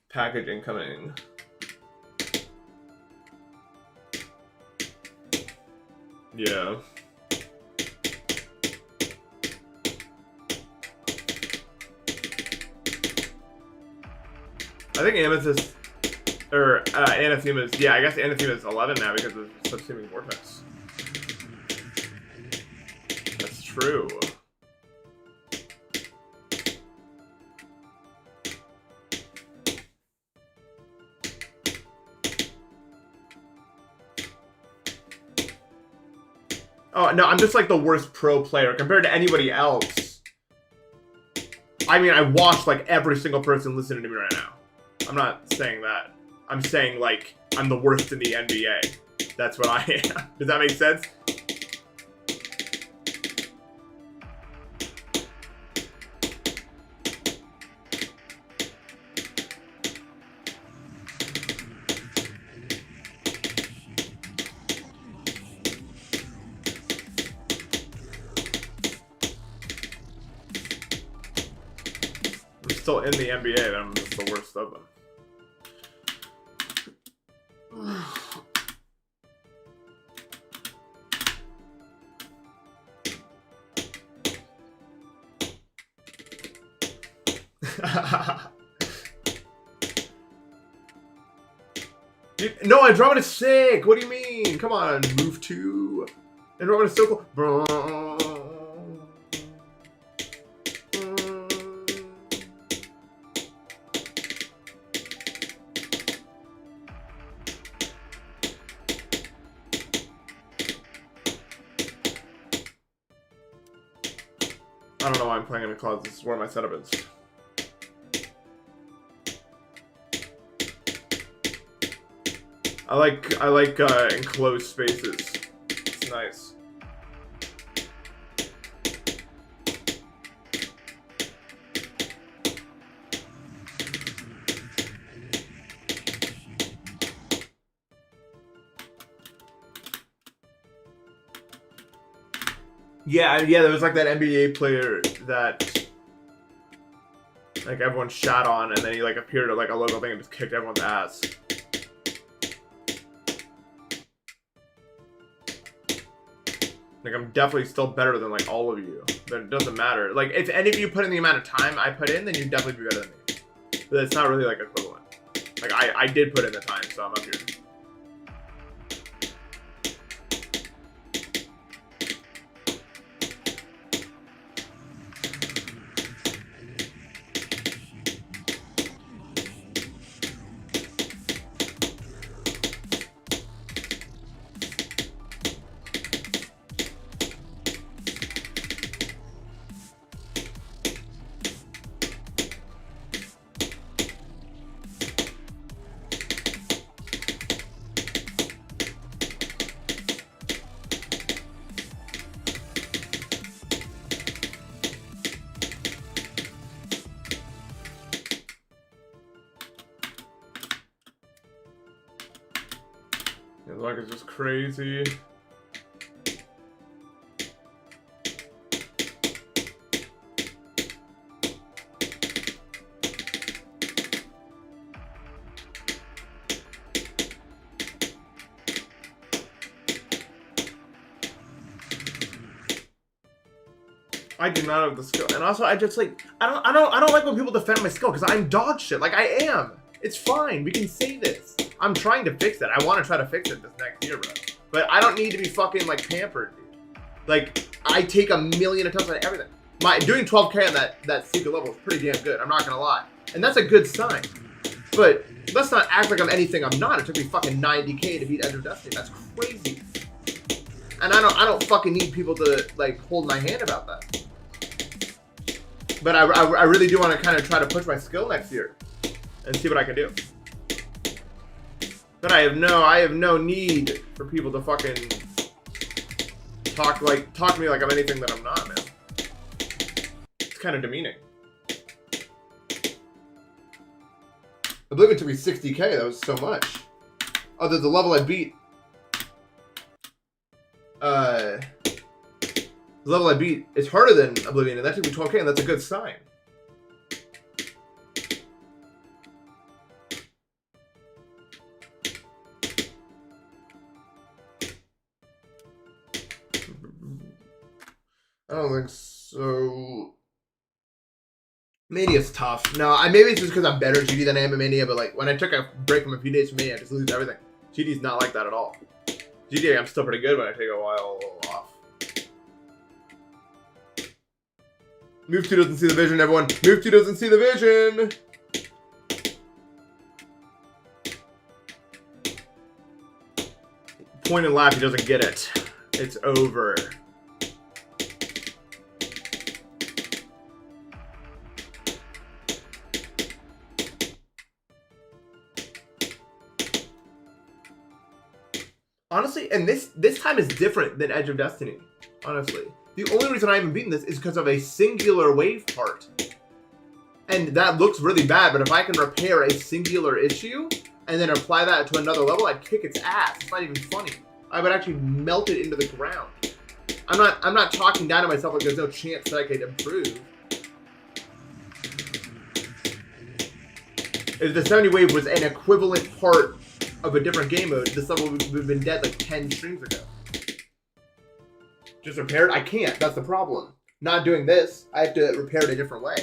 Speaker 2: Package incoming. Yeah. I think Amethyst, or Anathema is, yeah, I guess Anathema is 11 now because of Subsuming Vortex. That's true. Oh, no, I'm just like the worst pro player compared to anybody else. I mean, I watch like every single person listening to me right now. I'm not saying that. I'm saying, like, I'm the worst in the NBA. That's what I am. Does that make sense? I'm still in the NBA, but I'm just the worst of them. No, Andromeda is sick! What do you mean? Come on, move 2. Andromeda is so cool. I don't know why I'm playing in a closet. This is where my setup is. I like enclosed spaces. It's nice. Yeah, there was like that NBA player that like everyone shat on, and then he like appeared at like a local thing and just kicked everyone's ass. Like, I'm definitely still better than, like, all of you. But it doesn't matter. Like, if any of you put in the amount of time I put in, then you'd definitely be better than me. But it's not really, like, equivalent. Like, I did put in the time, so I'm up here. The luck is just crazy. I do not have the skill, and also I just like I don't like when people defend my skill because I'm dog shit. Like I am. It's fine. We can say this. I'm trying to fix it. I want to try to fix it this next year, bro. But I don't need to be fucking like pampered, dude. Like I take a million attempts on everything. Doing 12K on that secret level is pretty damn good. I'm not gonna lie, and that's a good sign. But let's not act like I'm anything I'm not. It took me fucking 90K to beat Edge of Destiny. That's crazy. And I don't fucking need people to like hold my hand about that. But I really do want to kind of try to push my skill next year and see what I can do. But I have no need for people to fucking talk to me like I'm anything that I'm not, man. It's kind of demeaning. I believe it took me 60K. That was so much. Oh, there's a level I beat. The level I beat is harder than Oblivion, and that took me 12K, and that's a good sign. I don't think so. Mania's tough. No, maybe it's just because I'm better at GD than I am at Mania, but like when I took a break from a few days from Mania, I just lose everything. GD's not like that at all. GD, I'm still pretty good when I take a while off. Move 2 doesn't see the vision, everyone. Move 2 doesn't see the vision. Point and laugh, he doesn't get it. It's over. Honestly, and this time is different than Edge of Destiny, honestly. The only reason I haven't beaten this is because of a singular wave part. And that looks really bad, but if I can repair a singular issue and then apply that to another level, I'd kick its ass. It's not even funny. I would actually melt it into the ground. I'm not talking down to myself like there's no chance that I could improve. If the 70 wave was an equivalent part of a different game mode, this level would have been dead like 10 streams ago. Just repair it? I can't. That's the problem. Not doing this. I have to repair it a different way.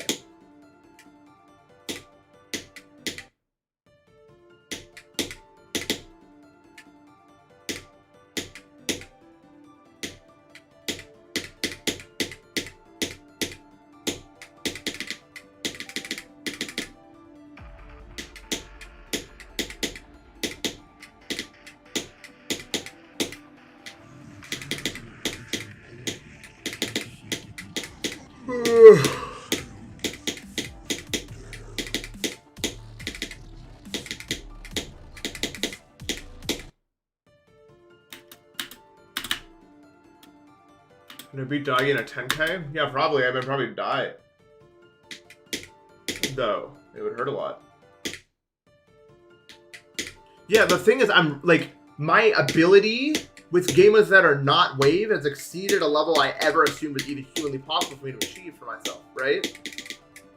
Speaker 2: Gonna beat Doggy in a 10K? Yeah, probably. I'd probably die. Though, it would hurt a lot. Yeah, the thing is, I'm like, my ability with gamers that are not wave has exceeded a level I ever assumed was even humanly possible for me to achieve for myself, right?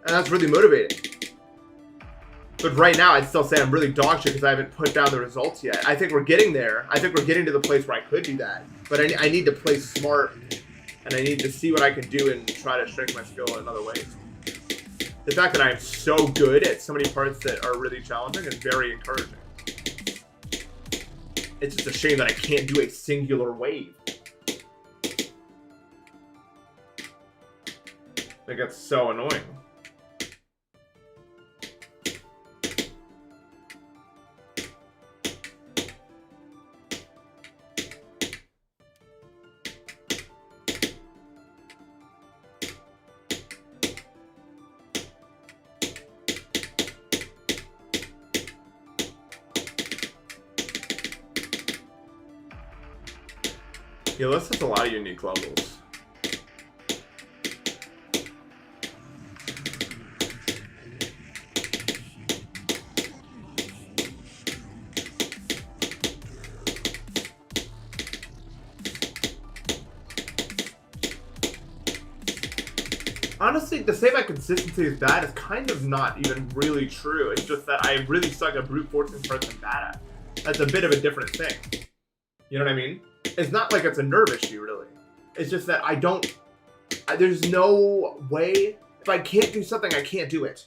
Speaker 2: And that's really motivating. But right now, I'd still say I'm really dog shit because I haven't put down the results yet. I think we're getting there. I think we're getting to the place where I could do that. But I need to play smart, and I need to see what I can do and try to strengthen my skill in other ways. The fact that I'm so good at so many parts that are really challenging is very encouraging. It's just a shame that I can't do a singular wave. Like, that's so annoying. Yeah, this has a lot of unique levels. Honestly, to say my consistency is bad is kind of not even really true. It's just that I really suck at brute forcing parts I'm bad at. That's a bit of a different thing. You know what I mean? It's not like it's a nerve issue, really. It's just that there's no way. If I can't do something, I can't do it.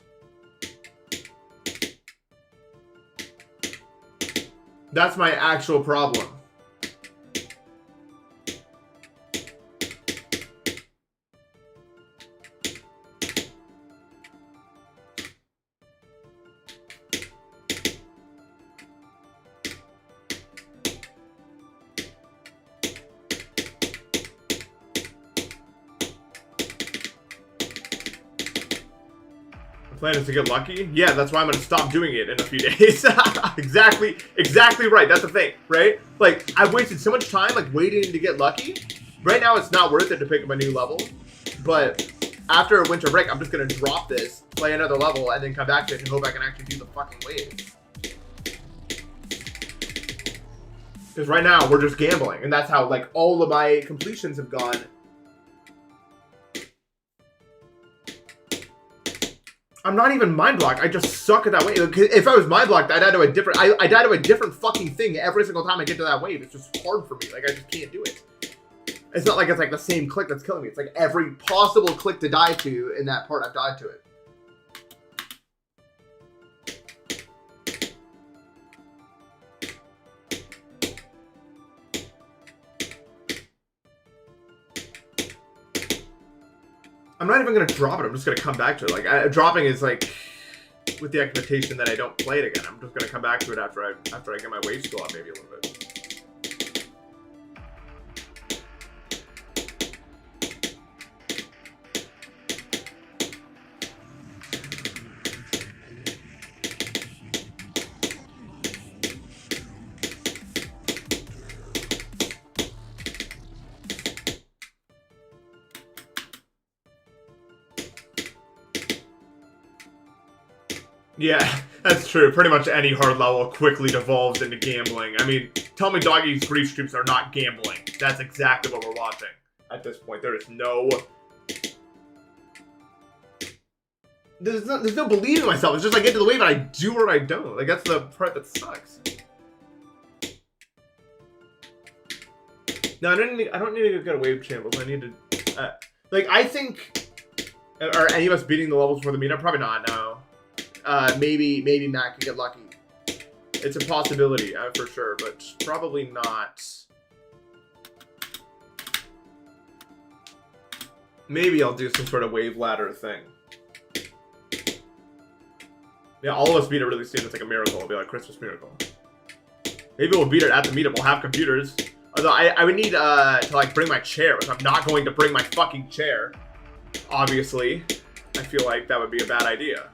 Speaker 2: That's my actual problem. Plan is to get lucky? Yeah, that's why I'm gonna stop doing it in a few days. exactly right. That's the thing, right? Like, I've wasted so much time, like, waiting to get lucky. Right now, it's not worth it to pick up a new level. But after a winter break, I'm just gonna drop this, play another level, and then come back to it and hope I can actually do the fucking wave. Because right now, we're just gambling, and that's how, like, all of my completions have gone. I'm not even mind blocked. I just suck at that wave. If I was mind blocked, I'd die to a different. I die to a different fucking thing every single time I get to that wave. It's just hard for me. Like, I just can't do it. It's not like it's like the same click that's killing me. It's like every possible click to die to in that part, I've died to it. I'm not even going to drop it. I'm just going to come back to it. Like, dropping is like with the expectation that I don't play it again. I'm just going to come back to it after I get my wave skill up maybe a little bit. Yeah, that's true. Pretty much any hard level quickly devolves into gambling. I mean, tell me Doggy's grief streams are not gambling. That's exactly what we're watching at this point. There is no... There's no belief in myself. It's just I get to the wave and I do or I don't. Like, that's the part that sucks. No, I don't need to get a wave channel. I need to... like, I think... Are any of us beating the levels for the meetup? Probably not, no. Maybe Matt could get lucky. It's a possibility, for sure, but probably not. Maybe I'll do some sort of wave ladder thing. Yeah, all of us beat it really soon. It's like a miracle. It'll be like a Christmas miracle. Maybe we'll beat it at the meetup. We'll have computers. Although I would need to like bring my chair, which I'm not going to bring my fucking chair. Obviously, I feel like that would be a bad idea.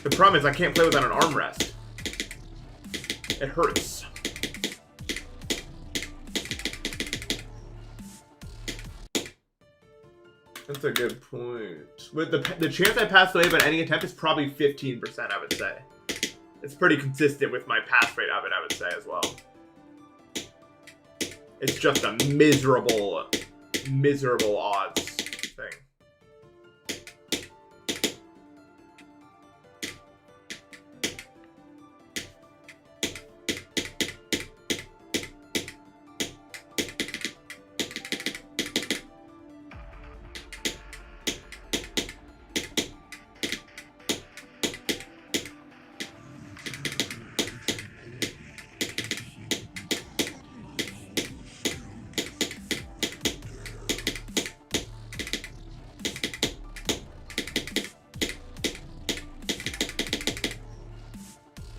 Speaker 2: The problem is I can't play without an armrest. It hurts. That's a good point. With the chance I pass the wave on any attempt is probably 15%, I would say. It's pretty consistent with my pass rate of it, I would say, as well. It's just a miserable, miserable odds thing.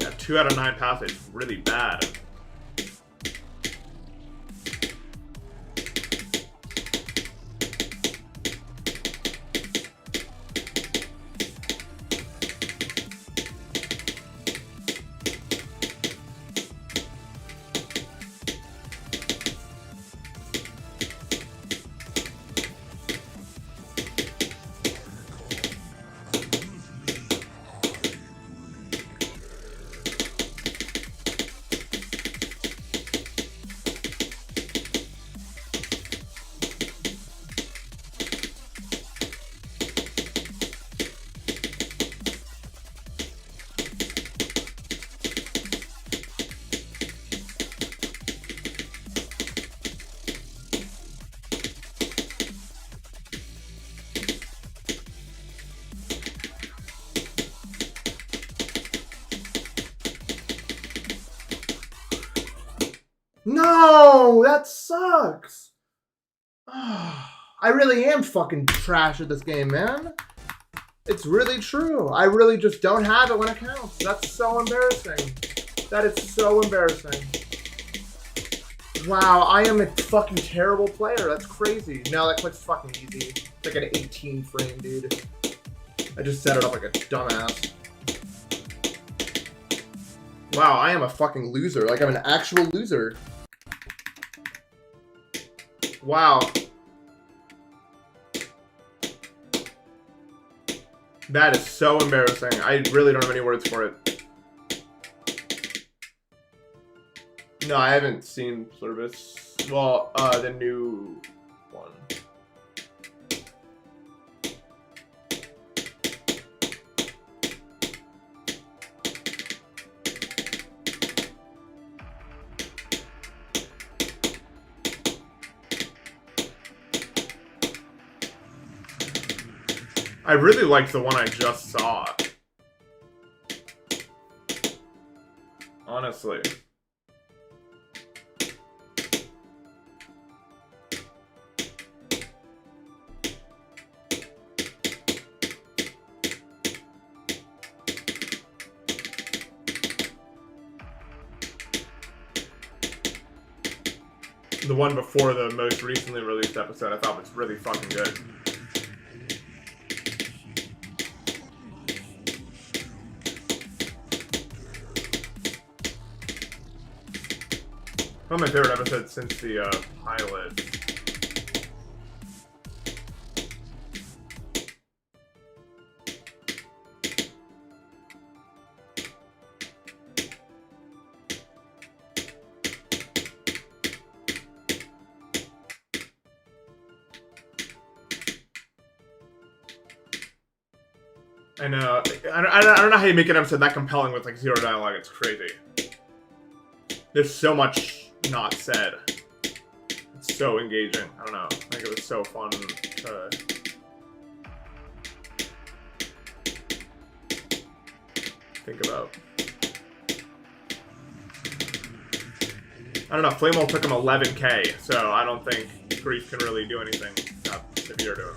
Speaker 2: Yeah, 2 out of 9 passes, really bad. No, that sucks. I really am fucking trash at this game, man. It's really true. I really just don't have it when it counts. That's so embarrassing. That is so embarrassing. Wow, I am a fucking terrible player. That's crazy. No, that click's fucking easy. It's like an 18 frame, dude. I just set it up like a dumbass. Wow, I am a fucking loser. Like, I'm an actual loser. Wow. That is so embarrassing. I really don't have any words for it. No, I haven't seen Service. Well, the new one. I really liked the one I just saw. Honestly. The one before the most recently released episode I thought was really fucking good. One of my favorite episodes since the pilot. I know. I don't know how you make an episode that compelling with like 0 dialogue. It's crazy. There's so much not said. It's so engaging. I don't know. I think it was so fun to think about. I don't know. Flamewell took him 11K, so I don't think Grief can really do anything not severe to him.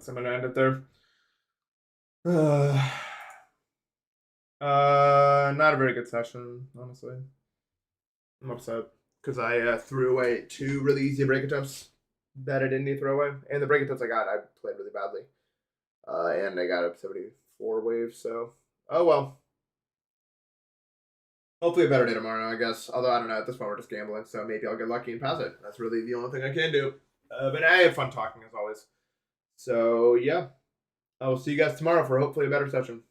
Speaker 2: I'm gonna end it there. Not a very good session, honestly. I'm upset because I threw away 2 really easy break attempts. that I didn't need to throw away. And the break-ins I got, I played really badly. And I got a 74 wave, so oh well. Hopefully a better day tomorrow, I guess. Although I don't know, at this point we're just gambling, so maybe I'll get lucky and pass it. That's really the only thing I can do. But I have fun talking as always. So yeah, I will see you guys tomorrow for hopefully a better session.